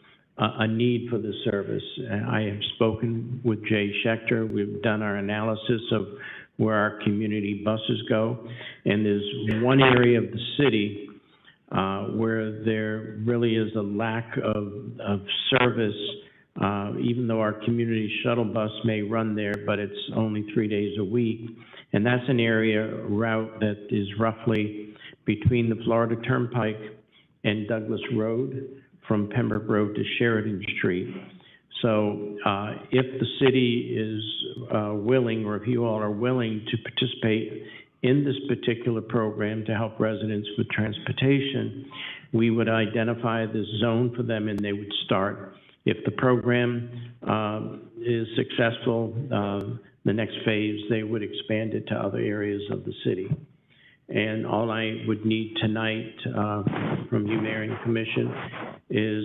need for the service. I have spoken with Jay Schechter. We've done our analysis of where our community buses go, and there's one area of the city where there really is a lack of service, even though our community shuttle bus may run there, but it's only 3 days a week. And that's an area route that is roughly between the Florida Turnpike and Douglas Road, from Pembroke Road to Sheridan Street. So if the city is willing, or if you all are willing to participate in this particular program to help residents with transportation, we would identify this zone for them and they would start. If the program is successful, the next phase, they would expand it to other areas of the city. And all I would need tonight from you, Mayor and Commission, is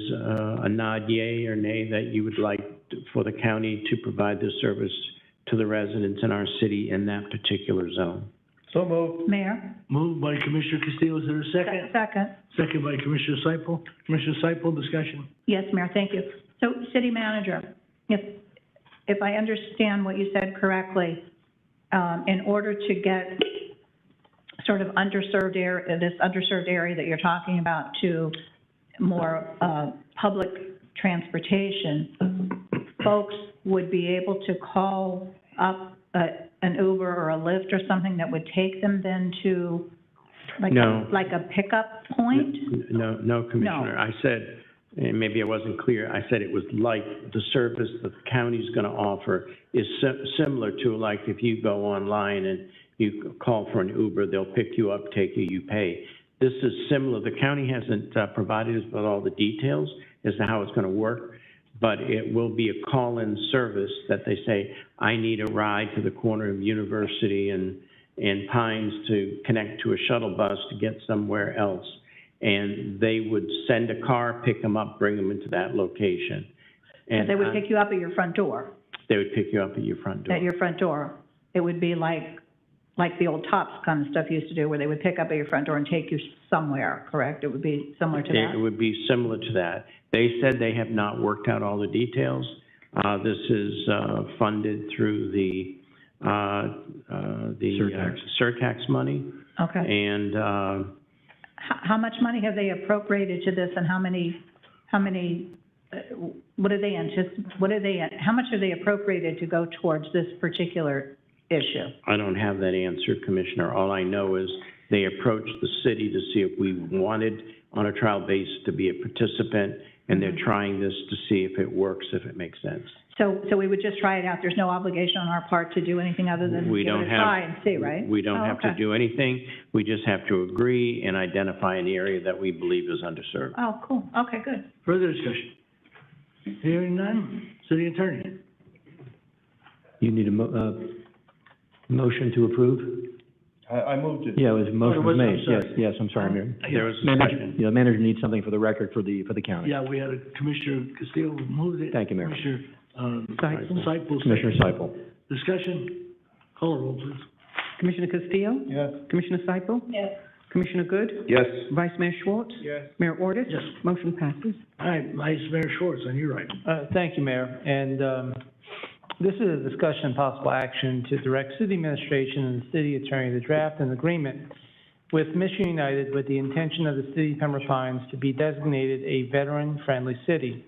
a nod yea or nay that you would like for the county to provide this service to the residents in our city in that particular zone. So moved. Mayor? Moved by Commissioner Castillo, is there a second? Second. Second by Commissioner Seifel. Commissioner Seifel, discussion? Yes, Mayor, thank you. So, City Manager, if I understand what you said correctly, in order to get sort of underserved area, this underserved area that you're talking about, to more public transportation, folks would be able to call up an Uber or a Lyft or something that would take them then to like a pickup point? No, Commissioner. No. I said, and maybe I wasn't clear, I said it was like the service that the county's going to offer is similar to like if you go online and you call for an Uber, they'll pick you up, take you, you pay. This is similar. The county hasn't provided us with all the details as to how it's going to work, but it will be a call-in service that they say, I need a ride to the corner of University and Pines to connect to a shuttle bus to get somewhere else. And they would send a car, pick them up, bring them into that location. And They would pick you up at your front door? They would pick you up at your front door. At your front door. It would be like the old TOPS kind of stuff used to do, where they would pick up at your front door and take you somewhere, correct? It would be similar to that? It would be similar to that. They said they have not worked out all the details. This is funded through the surtax money. Okay. And how much money have they appropriated to this, and how much have they appropriated to go towards this particular issue? I don't have that answer, Commissioner. All I know is They approached the city to see if we wanted, on a trial basis, to be a participant, and they're trying this to see if it works, if it makes sense. So we would just try it out. There's no obligation on our part to do anything other than We give don't it a have- try and see, right? We don't Oh, have to okay. do anything. We just have to agree and identify an area that we believe is underserved. Oh, cool. Okay, good. Further discussion? Hearing none, city attorney. You need a motion to approve? I moved it. Yeah, it was, motion was made, I'm sorry. yes, I'm sorry, Mayor. There was Manager, discussion. yeah, manager needs something for the record for the county. Yeah, we had a Commissioner Castillo who moved it. Thank you, Mayor. Commissioner, Seipel. Seipel. Commissioner Seipel. Discussion? Call the roll, please. Commissioner Castillo? Yes. Commissioner Seipel? Yes. Commissioner Good? Yes. Vice Mayor Schwartz? Yes. Mayor Ordus? Yes. Motion passes. All right, Vice Mayor Schwartz, on your right. Thank you, Mayor. And this is a discussion and possible action to direct city administration and the city attorney to draft an agreement with Mission United with the intention of the city of Pembroke Pines to be designated a veteran-friendly city.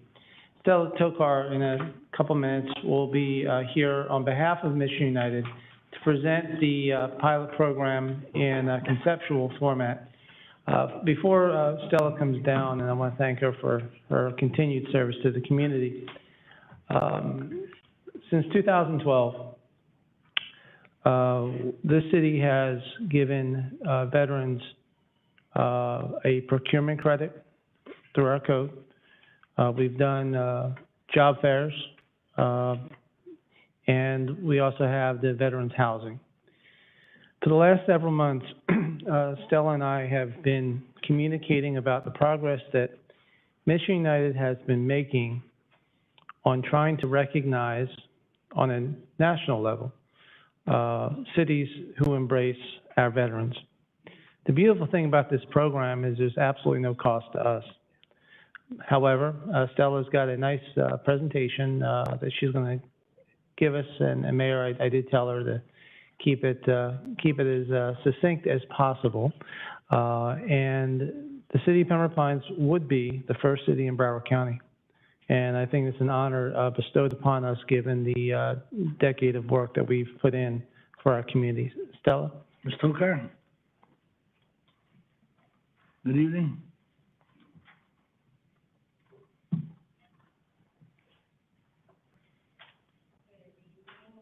Stella Tokar, in a couple minutes, will be here on behalf of Mission United to present the pilot program in a conceptual format. Before Stella comes down, and I want to thank her for her continued service to the community. Since 2012, this city has given veterans a procurement credit through our code. We've done job fairs, and we also have the veterans housing. For the last several months, Stella and I have been communicating about the progress that Mission United has been making on trying to recognize, on a national level, cities who embrace our veterans. The beautiful thing about this program is there's absolutely no cost to us. However, Stella's got a nice presentation that she's going to give us, and Mayor, I did tell her to keep it as succinct as possible. And the city of Pembroke Pines would be the first city in Broward County. And I think it's an honor bestowed upon us given the decade of work that we've put in for our communities. Stella? Ms. Tokar? Good evening.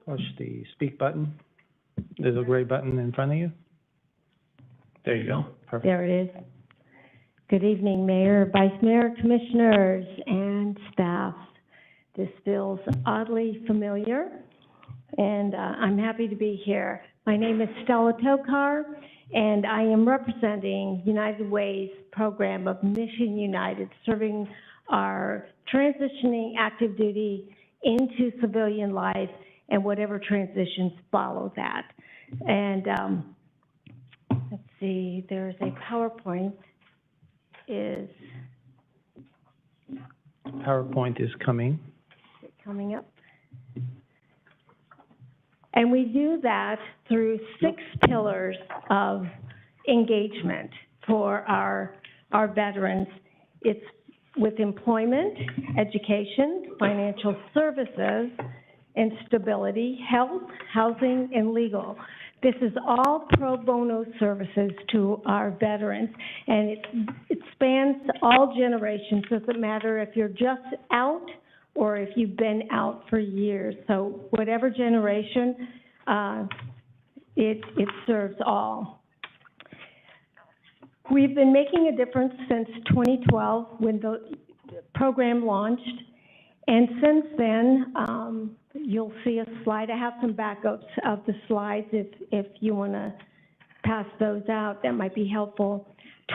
Push the speak button. There's a gray button in front of you. There you go. Perfect. There it is. Good evening, Mayor, Vice Mayor, Commissioners, and staff. This feels oddly familiar, and I'm happy to be here. My name is Stella Tokar, and I am representing United Way's program of Mission United, serving our transitioning active duty into civilian life and whatever transitions follow that. And let's see, there's a PowerPoint. PowerPoint is coming. Coming up. And we do that through 6 pillars of engagement for our veterans. It's with employment, education, financial services, and stability, health, housing, and legal. This is all pro bono services to our veterans, and it spans all generations. Doesn't matter if you're just out or if you've been out for years. So whatever generation, it serves all. We've been making a difference since 2012 when the program launched, and since then, you'll see a slide. I have some backups of the slides if you want to pass those out. That might be helpful.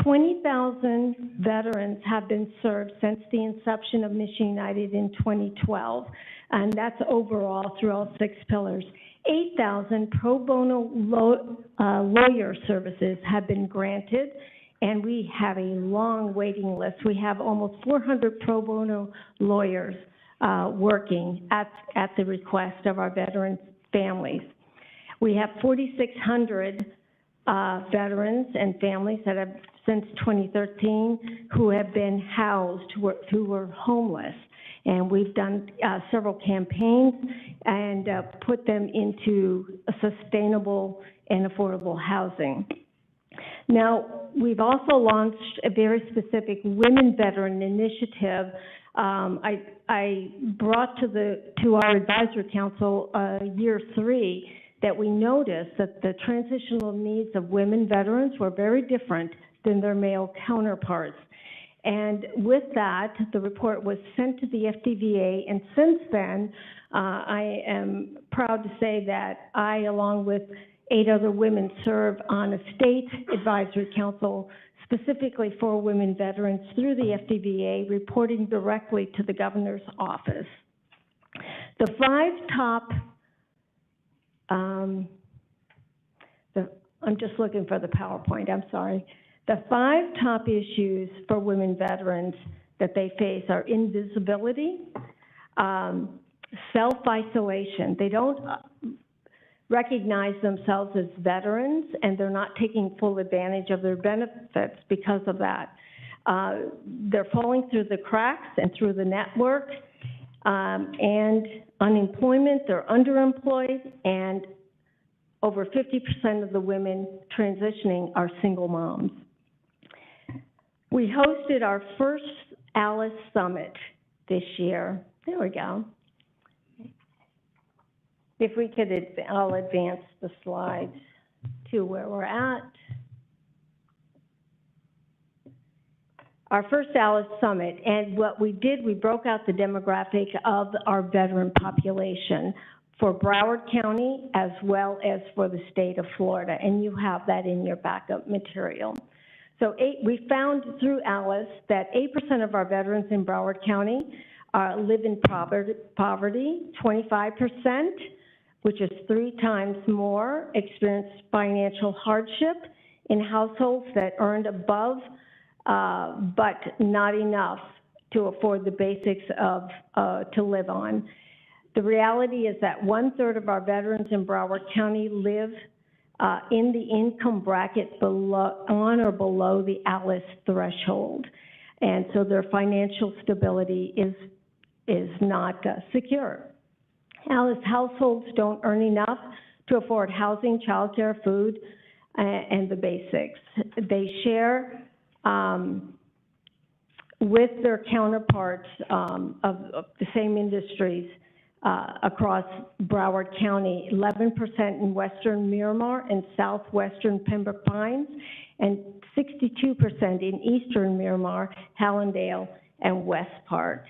20,000 veterans have been served since the inception of Mission United in 2012, and that's overall through all 6 pillars. 8,000 pro bono lawyer services have been granted, and we have a long waiting list. We have almost 400 pro bono lawyers working at the request of our veterans' families. We have 4,600 veterans and families that have, since 2013, who have been housed, who were homeless. And we've done several campaigns and put them into a sustainable and affordable housing. Now, we've also launched a very specific women veteran initiative. I brought to our advisory council, year 3, that we noticed that the transitional needs of women veterans were very different than their male counterparts. And with that, the report was sent to the FDVA, and since then, I am proud to say that I, along with 8 other women, serve on a state advisory council specifically for women veterans through the FDVA, reporting directly to the governor's office. The 5 top, I'm just looking for the PowerPoint, I'm sorry. The 5 top issues for women veterans that they face are invisibility, self-isolation. They don't recognize themselves as veterans, and they're not taking full advantage of their benefits because of that. They're falling through the cracks and through the network, and unemployment, they're underemployed, and over 50% of the women transitioning are single moms. We hosted our first ALICE Summit this year. There we go. If we could, I'll advance the slides to where we're at. Our first ALICE Summit, and what we did, we broke out the demographic of our veteran population for Broward County as well as for the state of Florida, and you have that in your backup material. So we found through ALICE that 8% of our veterans in Broward County live in poverty, 25%, which is 3 times more, experience financial hardship in households that earned above, but not enough to afford the basics of to live on. The reality is that 1/3 of our veterans in Broward County live in the income bracket below, on or below the ALICE threshold, and so their financial stability is not secure. ALICE households don't earn enough to afford housing, childcare, food, and the basics. They share with their counterparts of the same industries across Broward County, 11% in western Miramar and southwestern Pembroke Pines, and 62% in eastern Miramar, Hallandale, and West Park.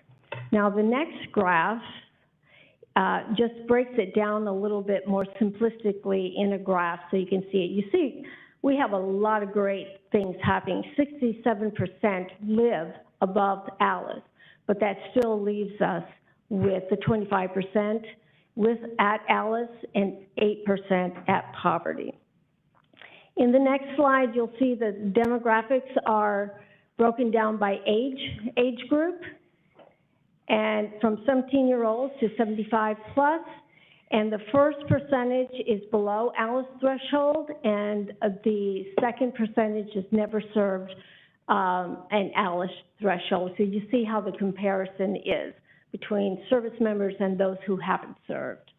Now, the next graph just breaks it down a little bit more simplistically in a graph so you can see it. You see, we have a lot of great things happening. 67% live above ALICE, but that still leaves us with the 25% at ALICE and 8% at poverty. In the next slide, you'll see the demographics are broken down by age group, and from 17-year-olds to 75 plus, and the first percentage is below ALICE threshold, and the second percentage is never served an ALICE threshold. So you see how the comparison is between service members and those who haven't served.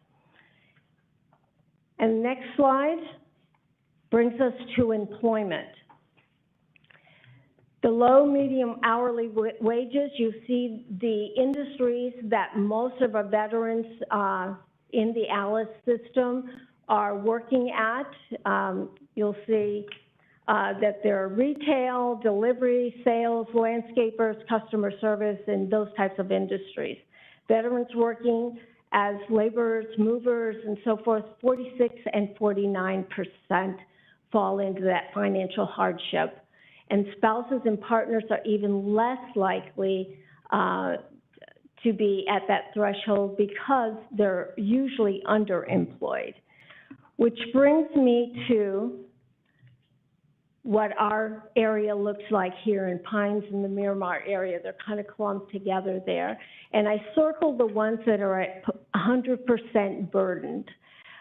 And the next slide brings us to employment. The low, medium hourly wages, you see the industries that most of our veterans in the ALICE system are working at. You'll see that they're retail, delivery, sales, landscapers, customer service, and those types of industries. Veterans working as laborers, movers, and so forth, 46 and 49% fall into that financial hardship. And spouses and partners are even less likely to be at that threshold because they're usually underemployed. Which brings me to what our area looks like here in Pines and the Miramar area. They're kind of clumped together there. And I circled the ones that are at 100% burdened.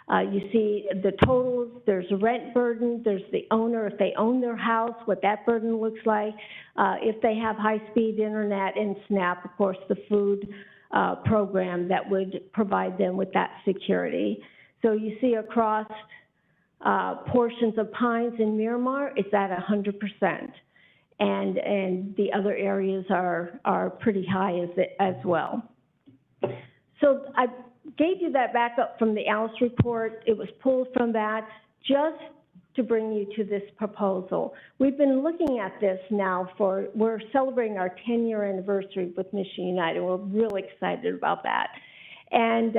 You see the totals, there's a rent burden, there's the owner, if they own their house, what that burden looks like. If they have high-speed internet and SNAP, of course, the food program that would provide them with that security. So you see across portions of Pines and Miramar, it's at 100%. And the other areas are pretty high as well. So I gave you that backup from the Alice report. It was pulled from that just to bring you to this proposal. We've been looking at this now we're celebrating our 10-year anniversary with Mission United. We're really excited about that. And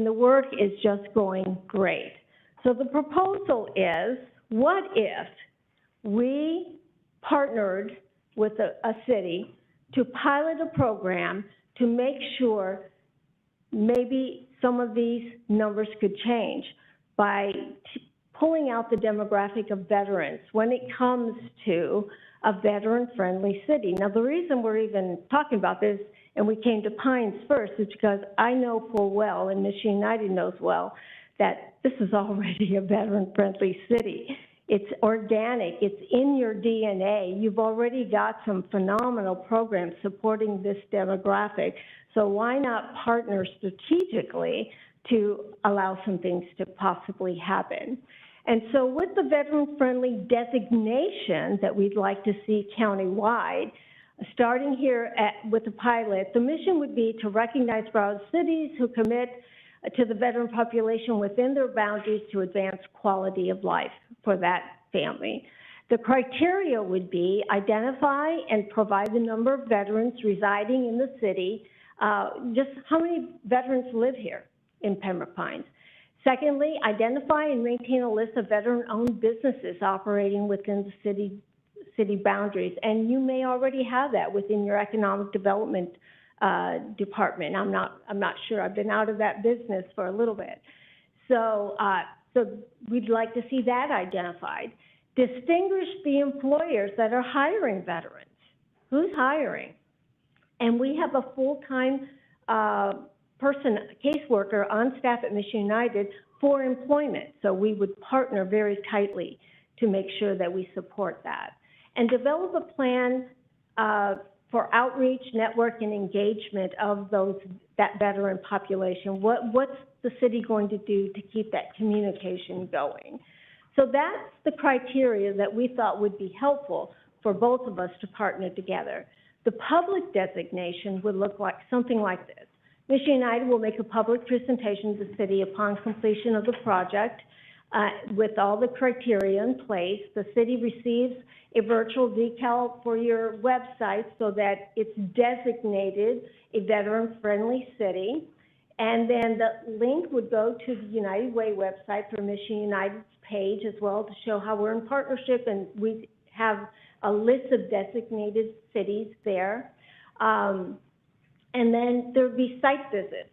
the work is just going great. So the proposal is, what if we partnered with a city to pilot a program to make sure maybe some of these numbers could change by pulling out the demographic of veterans when it comes to a veteran-friendly city. Now, the reason we're even talking about this, and we came to Pines first, is because I know full well, and Mission United knows well, that this is already a veteran-friendly city. It's organic, it's in your DNA. You've already got some phenomenal programs supporting this demographic. So why not partner strategically to allow some things to possibly happen? And so with the veteran-friendly designation that we'd like to see countywide, starting here with the pilot, the mission would be to recognize proud cities who commit to the veteran population within their boundaries to advance quality of life for that family. The criteria would be identify and provide the number of veterans residing in the city, just how many veterans live here in Pembroke Pines. Secondly, identify and maintain a list of veteran-owned businesses operating within the city boundaries, and you may already have that within your economic development department. I'm not sure. I've been out of that business for a little bit. So we'd like to see that identified. Distinguish the employers that are hiring veterans. Who's hiring? And we have a full-time caseworker on staff at Mission United for employment. So we would partner very tightly to make sure that we support that. And develop a plan for outreach, network, and engagement of that veteran population. What's the city going to do to keep that communication going? So that's the criteria that we thought would be helpful for both of us to partner together. The public designation would look like something like this. Mission United will make a public presentation to the city upon completion of the project with all the criteria in place. The city receives a virtual decal for your website so that it's designated a veteran-friendly city. And then the link would go to the United Way website for Mission United's page as well to show how we're in partnership, and we have a list of designated cities there. And then there'd be site visits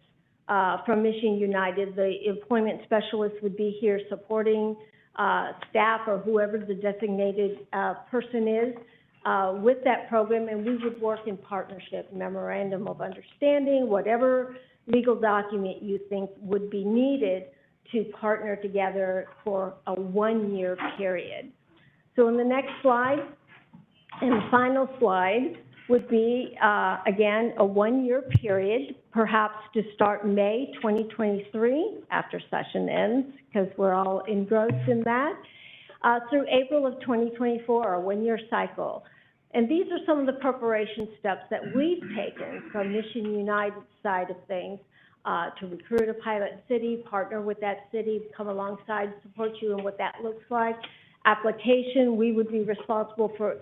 from Mission United. The employment specialist would be here supporting staff or whoever the designated person is with that program, and we would work in partnership, memorandum of understanding, whatever legal document you think would be needed to partner together for a one-year period. So in the next slide, and the final slide, would be, again, a one-year period, perhaps to start May 2023, after session ends, because we're all engrossed in that, through April of 2024, a one-year cycle. And these are some of the preparation steps that we've taken from Mission United's side of things to recruit a pilot city, partner with that city, come alongside, support you in what that looks like. Application, we would be responsible for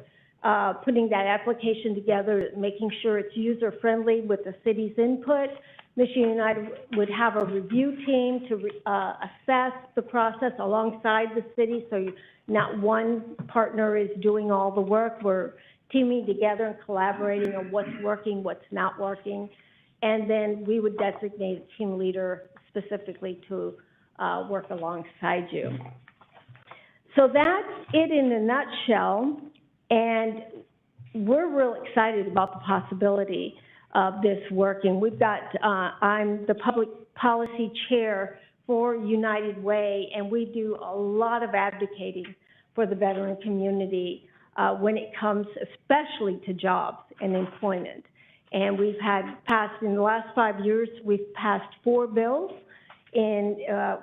putting that application together, making sure it's user-friendly with the city's input. Mission United would have a review team to assess the process alongside the city, so not one partner is doing all the work. We're teaming together and collaborating on what's working, what's not working. And then we would designate a team leader specifically to work alongside you. So that's it in a nutshell. And we're real excited about the possibility of this working. We've got, I'm the public policy chair for United Way, and we do a lot of advocating for the veteran community when it comes especially to jobs and employment. And we've had passed, in the last 5 years, we've passed 4 bills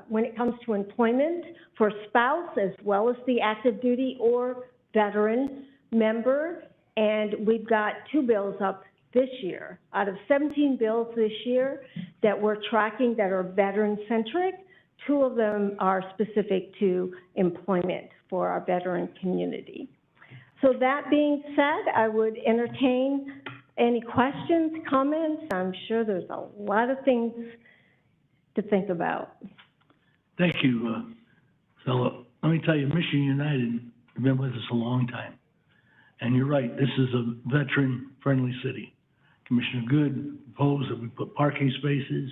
when it comes to employment for spouse as well as the active duty or veteran member. And we've got 2 bills up this year. Out of 17 bills this year that we're tracking that are veteran-centric, 2 of them are specific to employment for our veteran community. So that being said, I would entertain any questions, comments. I'm sure there's a lot of things to think about. Thank you, fellow. Let me tell you, Michigan United have been with us a long time. And you're right, this is a veteran-friendly city. Commissioner Good proposed that we put parking spaces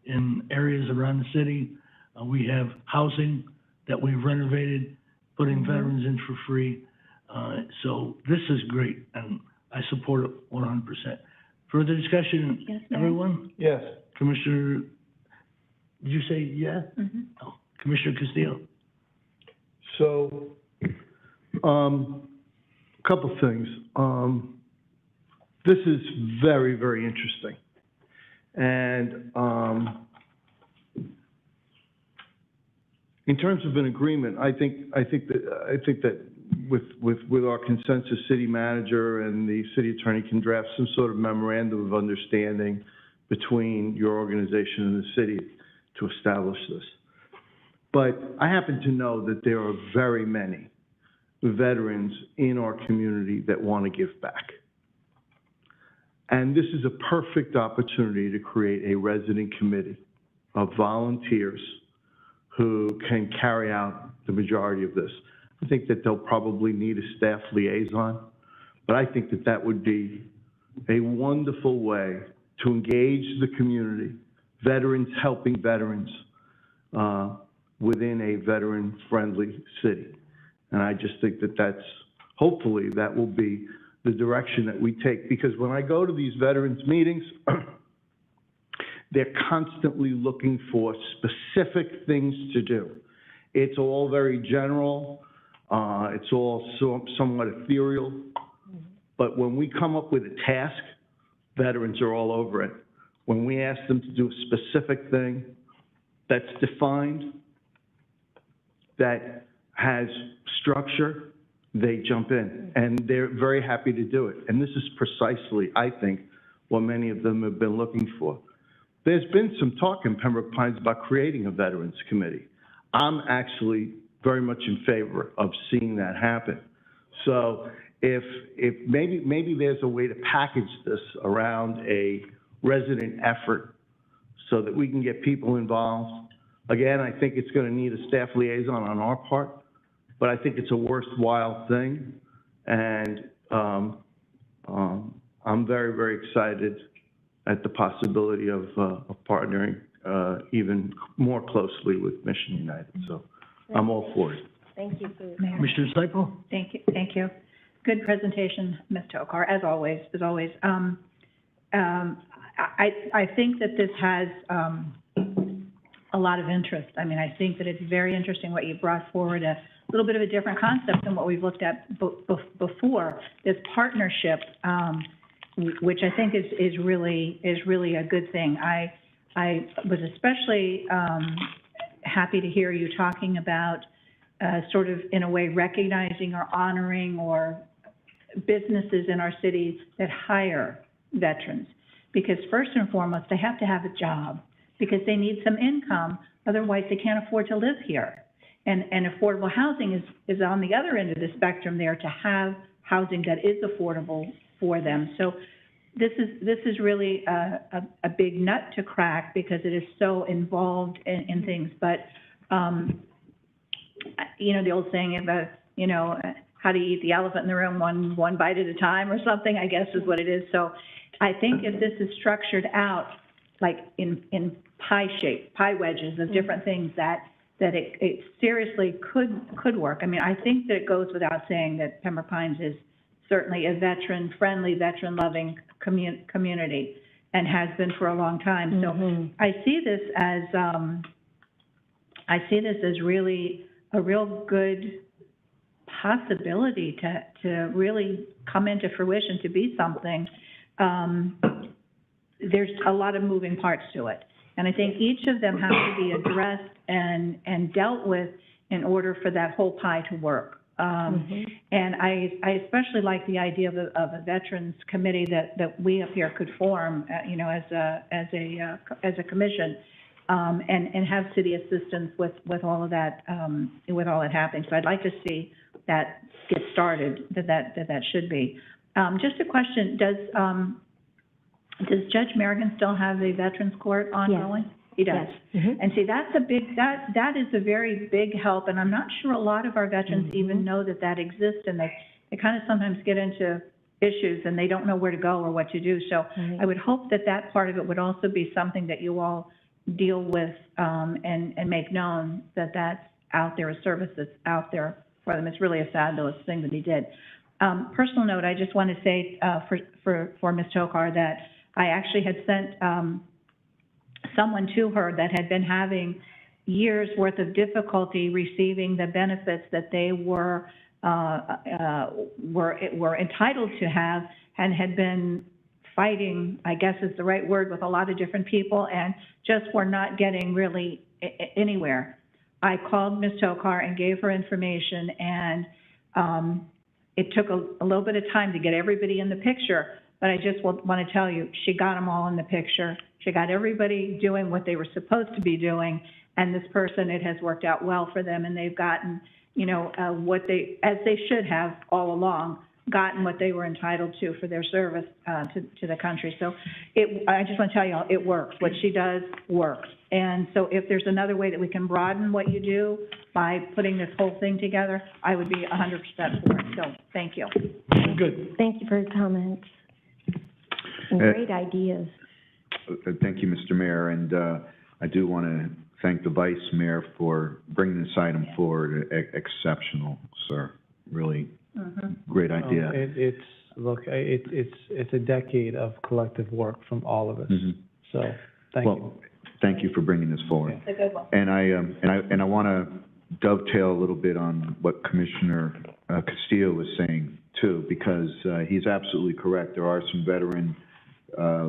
in areas around the city. We have housing that we've renovated, putting veterans in for free. So this is great, and I support it 100%. Further discussion, Yes, ma'am. everyone? Yes. Commissioner, did you say yeah? Mm-hmm. Oh, Commissioner Castillo? So, couple things. This is very, very interesting. And, in terms of an agreement, I think that with our consensus city manager and the city attorney can draft some sort of memorandum of understanding between your organization and the city to establish this. But I happen to know that there are very many veterans in our community that want to give back. And this is a perfect opportunity to create a resident committee of volunteers who can carry out the majority of this. I think that they'll probably need a staff liaison, but I think that that would be a wonderful way to engage the community, veterans helping veterans within a veteran-friendly city. And I just think that hopefully that will be the direction that we take. Because when I go to these veterans meetings, they're constantly looking for specific things to do. It's all very general. It's all somewhat ethereal. But when we come up with a task, veterans are all over it. When we ask them to do a specific thing that's defined, that has structure, they jump in, and they're very happy to do it. And this is precisely, I think, what many of them have been looking for. There's been some talk in Pembroke Pines about creating a Veterans Committee. I'm actually very much in favor of seeing that happen. So if maybe there's a way to package this around a resident effort so that we can get people involved. Again, I think it's going to need a staff liaison on our part, but I think it's a worthwhile thing. And I'm very, very excited at the possibility of partnering even more closely with Mission United. So I'm all for it. Thank you for your Commissioner Seipel? Thank you, thank you. Good presentation, Ms. Tokar, as always, I think that this has a lot of interest. I mean, I think that it's very interesting what you brought forward, a little bit of a different concept than what we've looked at before. This partnership, which I think is really a good thing. I was especially happy to hear you talking about sort of, in a way, recognizing or honoring or businesses in our cities that hire veterans. Because first and foremost, they have to have a job because they need some income. Otherwise, they can't afford to live here. And affordable housing is on the other end of the spectrum there, to have housing that is affordable for them. So this is really a big nut to crack because it is so involved in things. But, you know, the old saying about, you know, how do you eat the elephant in the room, one bite at a time or something, I guess is what it is. So I think if this is structured out like in pie shape, pie wedges of different things, that it seriously could work. I mean, I think that it goes without saying that Pembroke Pines is certainly a veteran-friendly, veteran-loving community and has been for a long time. So I see this as really a real good possibility to really come into fruition, to be something. There's a lot of moving parts to it. And I think each of them have to be addressed and dealt with in order for that whole pie to work. And I especially like the idea of a veterans committee that we up here could form, you know, as a commission, and have city assistance with all of that, with all that happening. So I'd like to see that get started, that should be. Just a question, does Judge Merrigan still have the Veterans Court ongoing? Yes. He does. Yes. And see, that's a big, that is a very big help, and I'm not sure a lot of our veterans even know that exists, and they kind of sometimes get into issues and they don't know where to go or what to do. So I would hope that part of it would also be something that you all deal with, and make known that that's out there, a service that's out there for them. It's really a fabulous thing that he did. Personal note, I just want to say, for Ms. Tokar, that I actually had sent, someone to her that had been having years worth of difficulty receiving the benefits that they were entitled to have, and had been fighting, I guess is the right word, with a lot of different people, and just were not getting really anywhere. I called Ms. Tokar and gave her information, and it took a little bit of time to get everybody in the picture, but I just want to tell you, she got them all in the picture. She got everybody doing what they were supposed to be doing, and this person, it has worked out well for them, and they've gotten, you know, what they, as they should have all along, gotten what they were entitled to for their service to the country. So I just want to tell you, it works. What she does works. And so if there's another way that we can broaden what you do by putting this whole thing together, I would be 100% for it. So thank you. Good. Thank you for your comments. And great ideas. Thank you, Mr. Mayor, and I do want to thank the Vice Mayor for bringing this item forward. Exceptional, sir. Really great idea. It's a decade of collective work from all of us. So thank you. Thank you for bringing this forward. It's a good one. And I want to dovetail a little bit on what Commissioner Castillo was saying too, because he's absolutely correct. There are some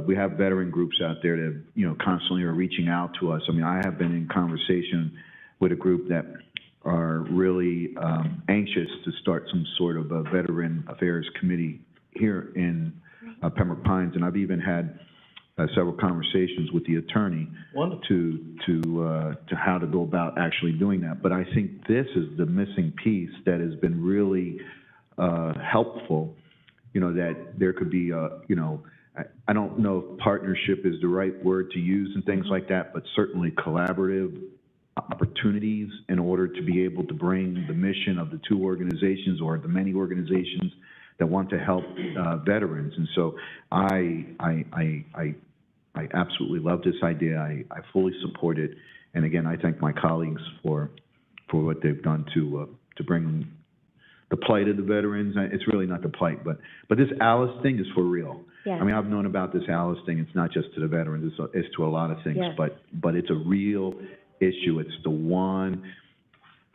we have veteran groups out there that, you know, constantly are reaching out to us. I mean, I have been in conversation with a group that are really anxious to start some sort of a veteran affairs committee here in Pembroke Pines, and I've even had several conversations with the attorney to how to go about actually doing that. But I think this is the missing piece that has been really helpful. You know, that there could be you know, I don't know if partnership is the right word to use and things like that, but certainly collaborative opportunities in order to be able to bring the mission of the two organizations or the many organizations that want to help veterans. And so I absolutely love this idea. I fully support it. And again, I thank my colleagues for what they've done to bring the plight of the veterans. It's really not the plight, but this Alice thing is for real. Yes. I mean, I've known about this Alice thing. It's not just to the veterans, it's to a lot of things, yes. but it's a real issue. It's the one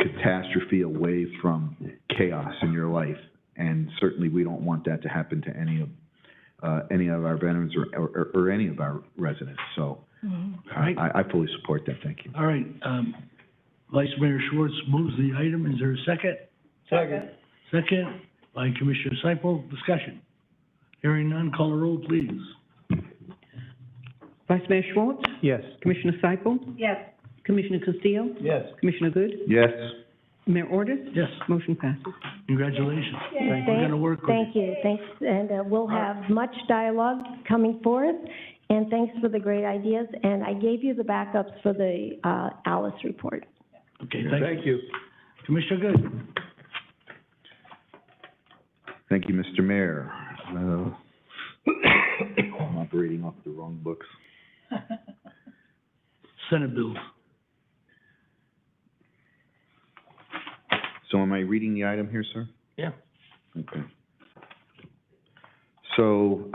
catastrophe away from chaos in your life. And certainly we don't want that to happen to any of our veterans or any of our residents. So I fully support that. Thank you. All right. Vice Mayor Schwartz moves the item. Is there a second? Second. Second by Commissioner Seipel. Discussion. Hearing none, call the roll, please. Vice Mayor Schwartz? Yes. Commissioner Seipel? Yes. Commissioner Castillo? Yes. Commissioner Good? Yes. Mayor Ordus? Yes. Motion passes. Congratulations. We're going to work with you. Thank you. Thanks, and we'll have much dialogue coming forth, and thanks for the great ideas. And I gave you the backups for the Alice report. Okay, thank you. Commissioner Good. Thank you, Mr. Mayor. I'm operating off the wrong books. Senate bills. So am I reading the item here, sir? Yeah. Okay. So,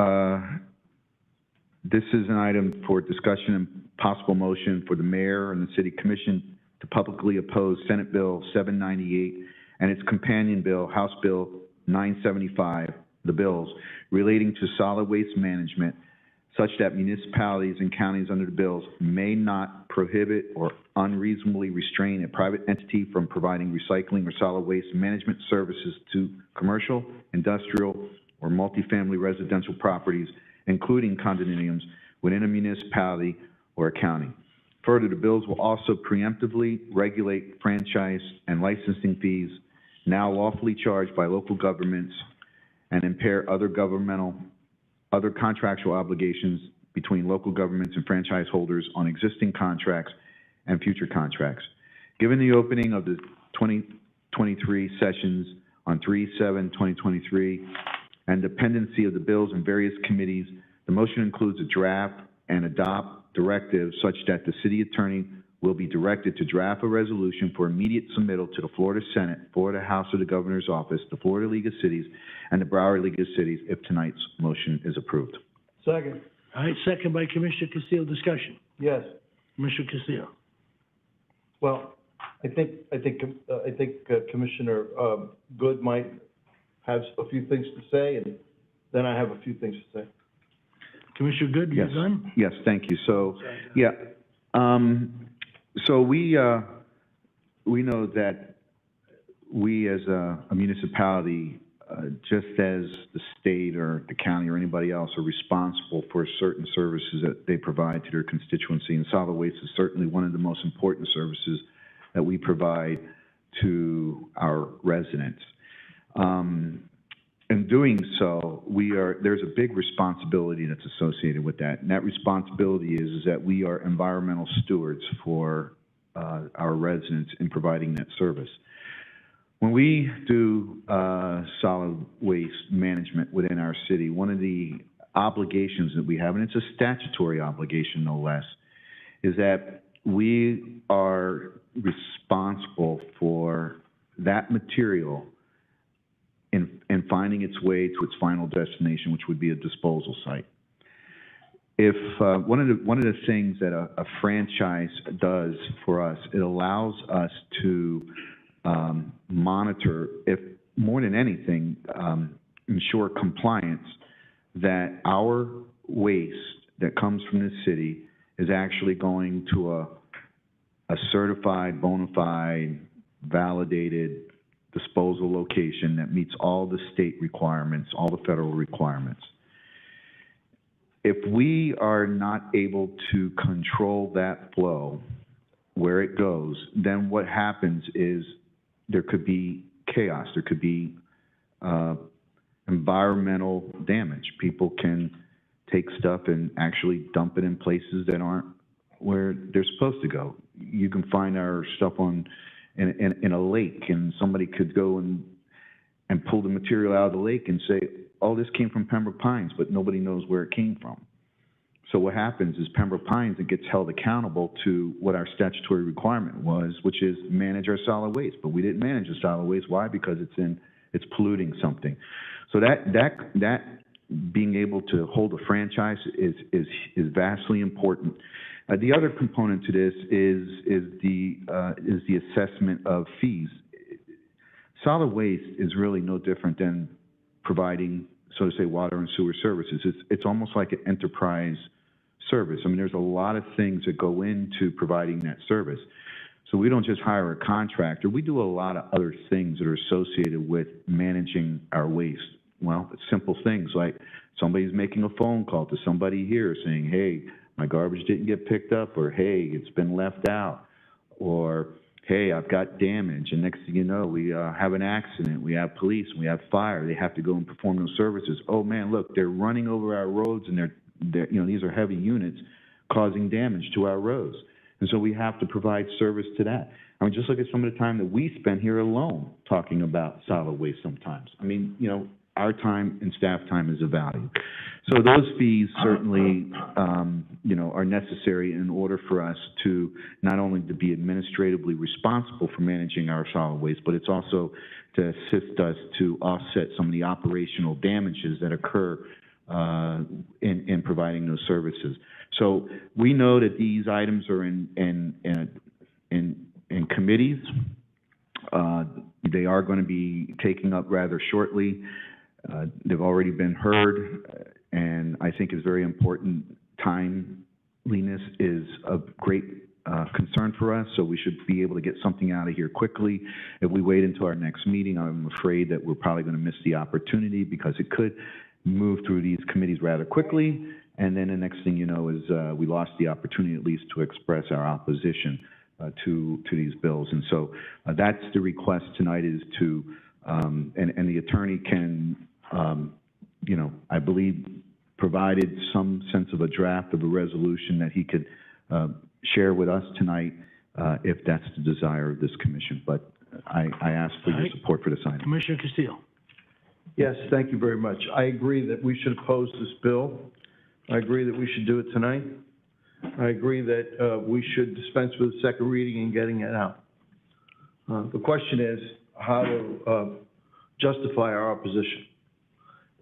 this is an item for discussion and possible motion for the mayor and the city commission to publicly oppose Senate Bill 798 and its companion bill, House Bill 975, the bills relating to solid waste management, such that municipalities and counties under the bills may not prohibit or unreasonably restrain a private entity from providing recycling or solid waste management services to commercial, industrial, or multifamily residential properties, including condominiums, within a municipality or a county. Further, the bills will also preemptively regulate franchise and licensing fees now lawfully charged by local governments and impair other contractual obligations between local governments and franchise holders on existing contracts and future contracts. Given the opening of the 2023 sessions on 3/7/2023 and dependency of the bills in various committees, the motion includes a draft and adopt directive such that the city attorney will be directed to draft a resolution for immediate submittal to the Florida Senate, Florida House of the Governor's Office, the Florida League of Cities, and the Broward League of Cities if tonight's motion is approved. Second. All right, second by Commissioner Castillo. Discussion. Yes. Commissioner Castillo. Well, I think Commissioner Good might have a few things to say, and then I have a few things to say. Commissioner Good, you're Yes. done? Yes, thank you. So, yeah, so we know that we as a municipality, just as the state or the county or anybody else, are responsible for certain services that they provide to their constituency, and solid waste is certainly one of the most important services that we provide to our residents. In doing so, there's a big responsibility that's associated with that, and that responsibility is that we are environmental stewards for our residents in providing that service. When we do solid waste management within our city, one of the obligations that we have, and it's a statutory obligation no less, is that we are responsible for that material in finding its way to its final destination, which would be a disposal site. If one of the things that a franchise does for us, it allows us to monitor, if more than anything, ensure compliance, that our waste that comes from the city is actually going to a certified, bona fide, validated disposal location that meets all the state requirements, all the federal requirements. If we are not able to control that flow, where it goes, then what happens is there could be chaos. There could be environmental damage. People can take stuff and actually dump it in places that aren't where they're supposed to go. You can find our stuff in a lake, and somebody could go and pull the material out of the lake and say, oh, this came from Pembroke Pines, but nobody knows where it came from. So what happens is Pembroke Pines, it gets held accountable to what our statutory requirement was, which is manage our solid waste. But we didn't manage the solid waste. Why? Because it's polluting something. So that being able to hold a franchise is vastly important. The other component to this is the assessment of fees. Solid waste is really no different than providing, so to say, water and sewer services. It's almost like an enterprise service. I mean, there's a lot of things that go into providing that service. So we don't just hire a contractor. We do a lot of other things that are associated with managing our waste. Well, it's simple things like somebody's making a phone call to somebody here saying, hey, my garbage didn't get picked up, or hey, it's been left out, or hey, I've got damage. And next thing you know, we have an accident, we have police, we have fire. They have to go and perform those services. Oh man, look, they're running over our roads, and they're these are heavy units causing damage to our roads. And so we have to provide service to that. I mean, just look at some of the time that we spend here alone talking about solid waste sometimes. I mean, our time and staff time is of value. So those fees certainly, are necessary in order for us to not only to be administratively responsible for managing our solid waste, but it's also to assist us to offset some of the operational damages that occur in providing those services. So we know that these items are in committees. They are going to be taken up rather shortly. They've already been heard. and I think is very important. Timeliness is a great concern for us, so we should be able to get something out of here quickly. If we wait until our next meeting, I'm afraid that we're probably going to miss the opportunity because it could move through these committees rather quickly, and then the next thing you know is we lost the opportunity at least to express our opposition to these bills. And so that's the request tonight, is to, and the attorney can, I believe provided some sense of a draft of a resolution that he could share with us tonight if that's the desire of this commission. But I ask for your support for this item. Commissioner Castillo. Yes, thank you very much. I agree that we should oppose this bill. I agree that we should do it tonight. I agree that we should dispense with the second reading and getting it out. The question is how to justify our opposition.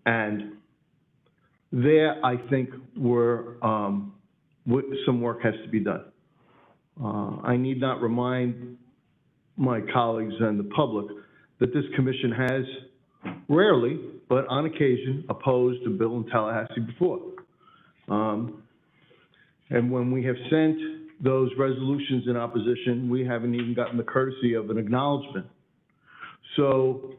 And there, I think, some work has to be done. I need not remind my colleagues and the public that this commission has rarely, but on occasion, opposed a bill in Tallahassee before. And when we have sent those resolutions in opposition, we haven't even gotten the courtesy of an acknowledgement. So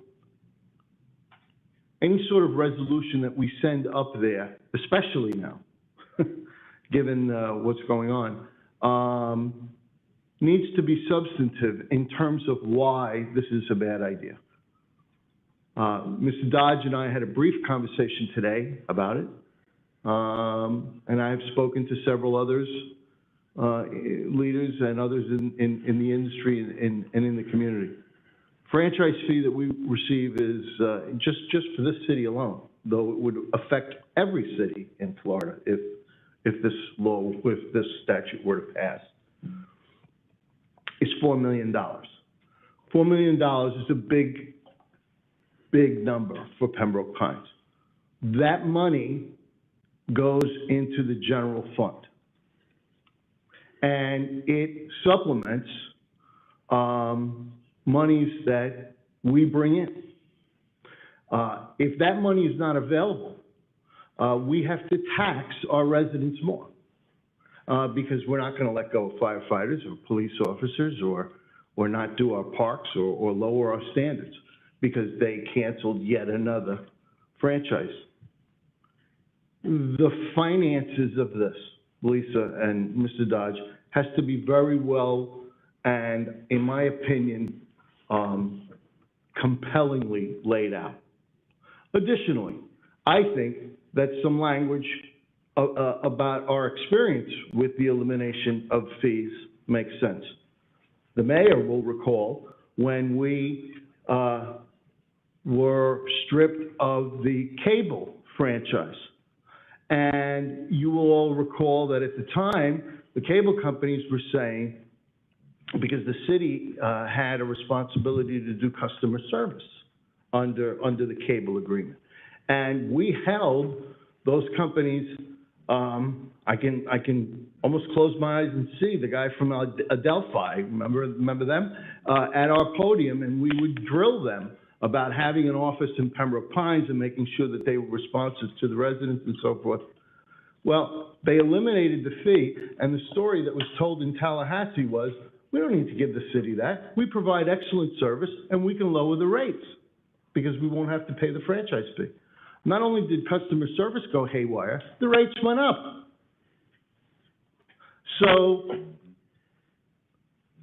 any sort of resolution that we send up there, especially now, given what's going on, needs to be substantive in terms of why this is a bad idea. Mr. Dodge and I had a brief conversation today about it, and I've spoken to several others, leaders and others in the industry and in the community. Franchise fee that we receive is just for this city alone, though it would affect every city in Florida if this statute were to pass. It's $4 million. $4 million is a big number for Pembroke Pines. That money goes into the general fund, and it supplements monies that we bring in. If that money is not available, we have to tax our residents more because we're not going to let go of firefighters or police officers or not do our parks or lower our standards because they canceled yet another franchise. The finances of this, Lisa and Mr. Dodge, has to be very well and, in my opinion, compellingly laid out. Additionally, I think that some language about our experience with the elimination of fees makes sense. The mayor will recall when we were stripped of the cable franchise. And you will all recall that at the time, the cable companies were saying, because the city had a responsibility to do customer service under the cable agreement. And we held those companies, I can almost close my eyes and see the guy from Adelphi, remember them, at our podium, and we would drill them about having an office in Pembroke Pines and making sure that they were responsive to the residents and so forth. Well, they eliminated the fee, and the story that was told in Tallahassee was, we don't need to give the city that. We provide excellent service, and we can lower the rates because we won't have to pay the franchise fee. Not only did customer service go haywire, the rates went up. So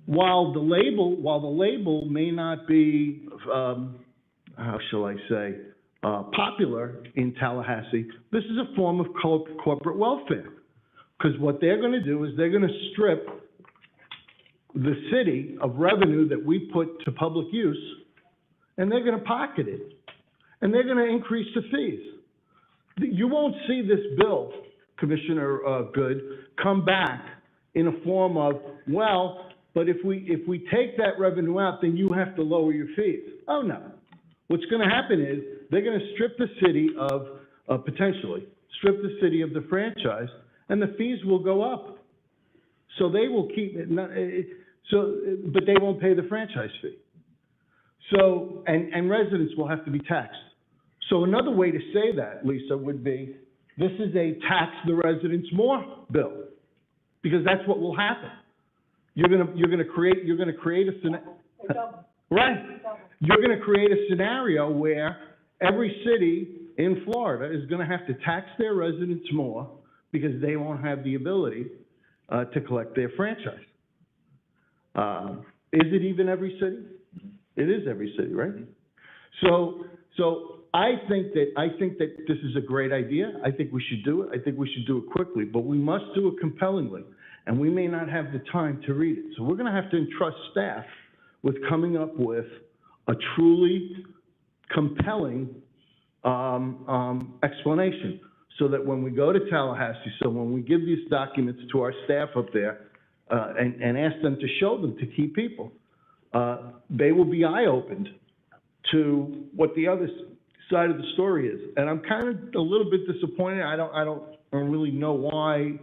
while the label may not be, how shall I say, popular in Tallahassee, this is a form of corporate welfare. Because what they're going to do is they're going to strip the city of revenue that we put to public use, and they're going to pocket it. And they're going to increase the fees. You won't see this bill, Commissioner Good, come back in a form of, well, but if we take that revenue out, then you have to lower your fees. Oh, no. What's going to happen is they're going to strip the city of, potentially, strip the city of the franchise, and the fees will go up. So they will keep it, but they won't pay the franchise fee. So, and residents will have to be taxed. So another way to say that, Lisa, would be, this is a tax the residents more bill, because that's what will happen. You're gonna create a right. You're gonna create a scenario where every city in Florida is gonna have to tax their residents more because they won't have the ability to collect their franchise. Is it even every city? It is every city, right? So I think that this is a great idea. I think we should do it. I think we should do it quickly, but we must do it compellingly. And we may not have the time to read it. So we're gonna have to entrust staff with coming up with a truly compelling explanation, so that when we go to Tallahassee, so when we give these documents to our staff up there, and ask them to show them to key people, they will be eye-opened to what the other side of the story is. And I'm kind of a little bit disappointed. I don't really know why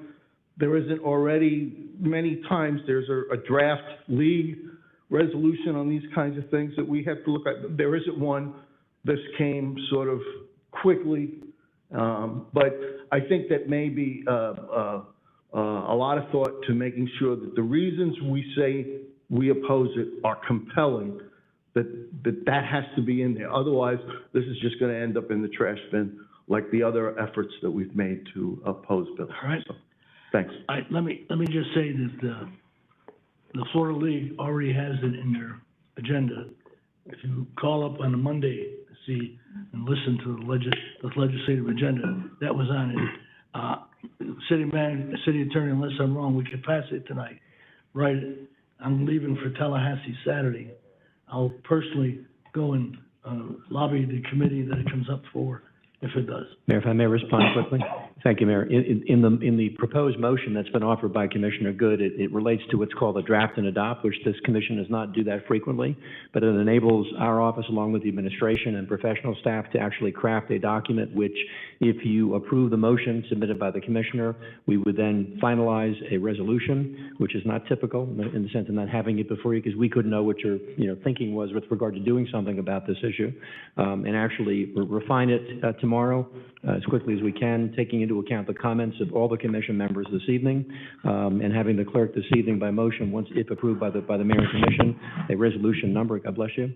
there isn't already, many times there's a draft league resolution on these kinds of things that we have to look at. There isn't one. This came sort of quickly, but I think that maybe a lot of thought to making sure that the reasons we say we oppose it are compelling, that has to be in there. Otherwise, this is just going to end up in the trash bin like the other efforts that we've made to oppose bills. All right. So, thanks. Let me just say that, the Florida League already has it in their agenda. If you call up on a Monday to see and listen to the legislative agenda, that was on it. City attorney, unless I'm wrong, we could pass it tonight. Right, I'm leaving for Tallahassee Saturday. I'll personally go and, lobby the committee that it comes up for, if it does. Mayor, if I may respond quickly? Thank you, Mayor. In the proposed motion that's been offered by Commissioner Good, it relates to what's called a draft and adopt, which this commission does not do that frequently, but it enables our office, along with the administration and professional staff, to actually craft a document which, if you approve the motion submitted by the commissioner, we would then finalize a resolution, which is not typical in the sense of not having it before you, because we couldn't know what your thinking was with regard to doing something about this issue, and actually refine it tomorrow as quickly as we can, taking into account the comments of all the commission members this evening, and having the clerk this evening by motion, once if approved by the mayor and commission, a resolution number, God bless you,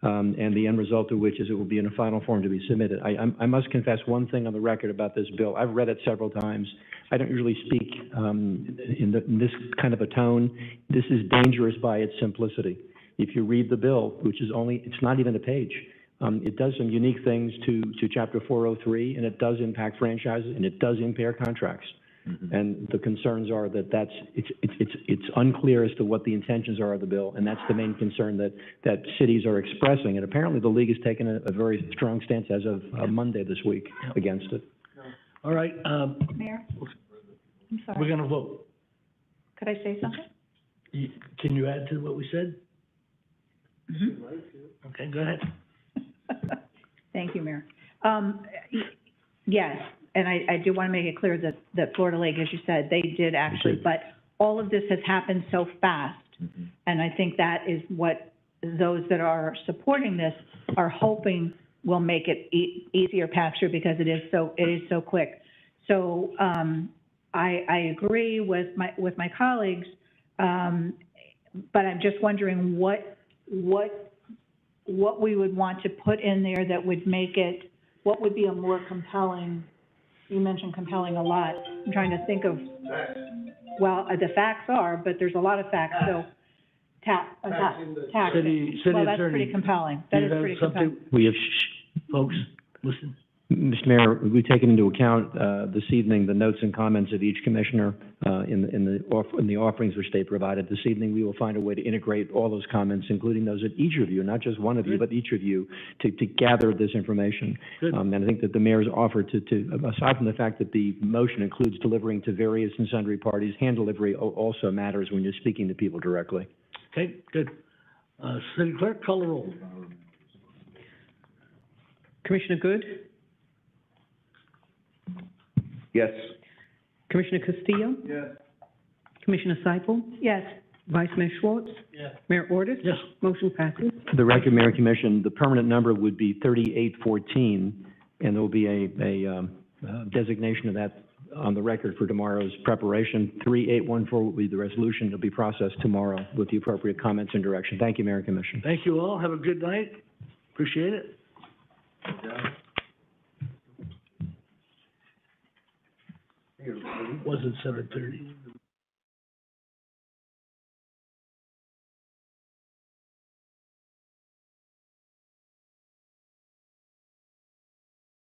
and the end result of which is it will be in a final form to be submitted. I must confess one thing on the record about this bill. I've read it several times. I don't usually speak in this kind of a tone. This is dangerous by its simplicity. If you read the bill, which is it's not even a page, it does some unique things to Chapter 403, and it does impact franchises, and it does impair contracts. Mm-hmm. And the concerns are that it's unclear as to what the intentions are of the bill, and that's the main concern that cities are expressing. And apparently the league has taken a very strong stance as of Monday this week against it. All right, Mayor? I'm sorry. we're gonna vote. Could I say something? Can you add to what we said? Mm-hmm. Okay, go ahead. Thank you, Mayor. Yes, and I do want to make it clear that Florida League, as you said, they did actually, but all of this has happened so fast. Mm-hmm. And I think that is what those that are supporting this are hoping will make it easier pass through, because it is so quick. So I agree with my colleagues, but I'm just wondering what we would want to put in there that would make it, what would be a more compelling, you mentioned compelling a lot. I'm trying to think of, well, the facts are, but there's a lot of facts, so tax. City Well, that's attorney, pretty compelling. That is pretty compelling. We have, folks, listen. Mr. Mayor, we've taken into account this evening the notes and comments of each commissioner in the offerings which they provided. This evening, we will find a way to integrate all those comments, including those of each of you, not just one of you, but each of you, to gather this information. And I think that the mayor's offer to aside from the fact that the motion includes delivering to various and sundry parties, hand delivery also matters when you're speaking to people directly. Okay, good. City Clerk, call the roll. Commissioner Good? Yes. Commissioner Castillo? Yes. Commissioner Seipel? Yes. Vice Mayor Schwartz? Yes. Mayor Ordus? Yes. Motion passes. For the record, Mayor and Commission, the permanent number would be 3814, and there will be a designation of that on the record for tomorrow's preparation. 3814 will be the resolution. It'll be processed tomorrow with the appropriate comments and direction. Thank you, Mayor and Commission. Thank you all. Have a good night. Appreciate it. It wasn't 7:30.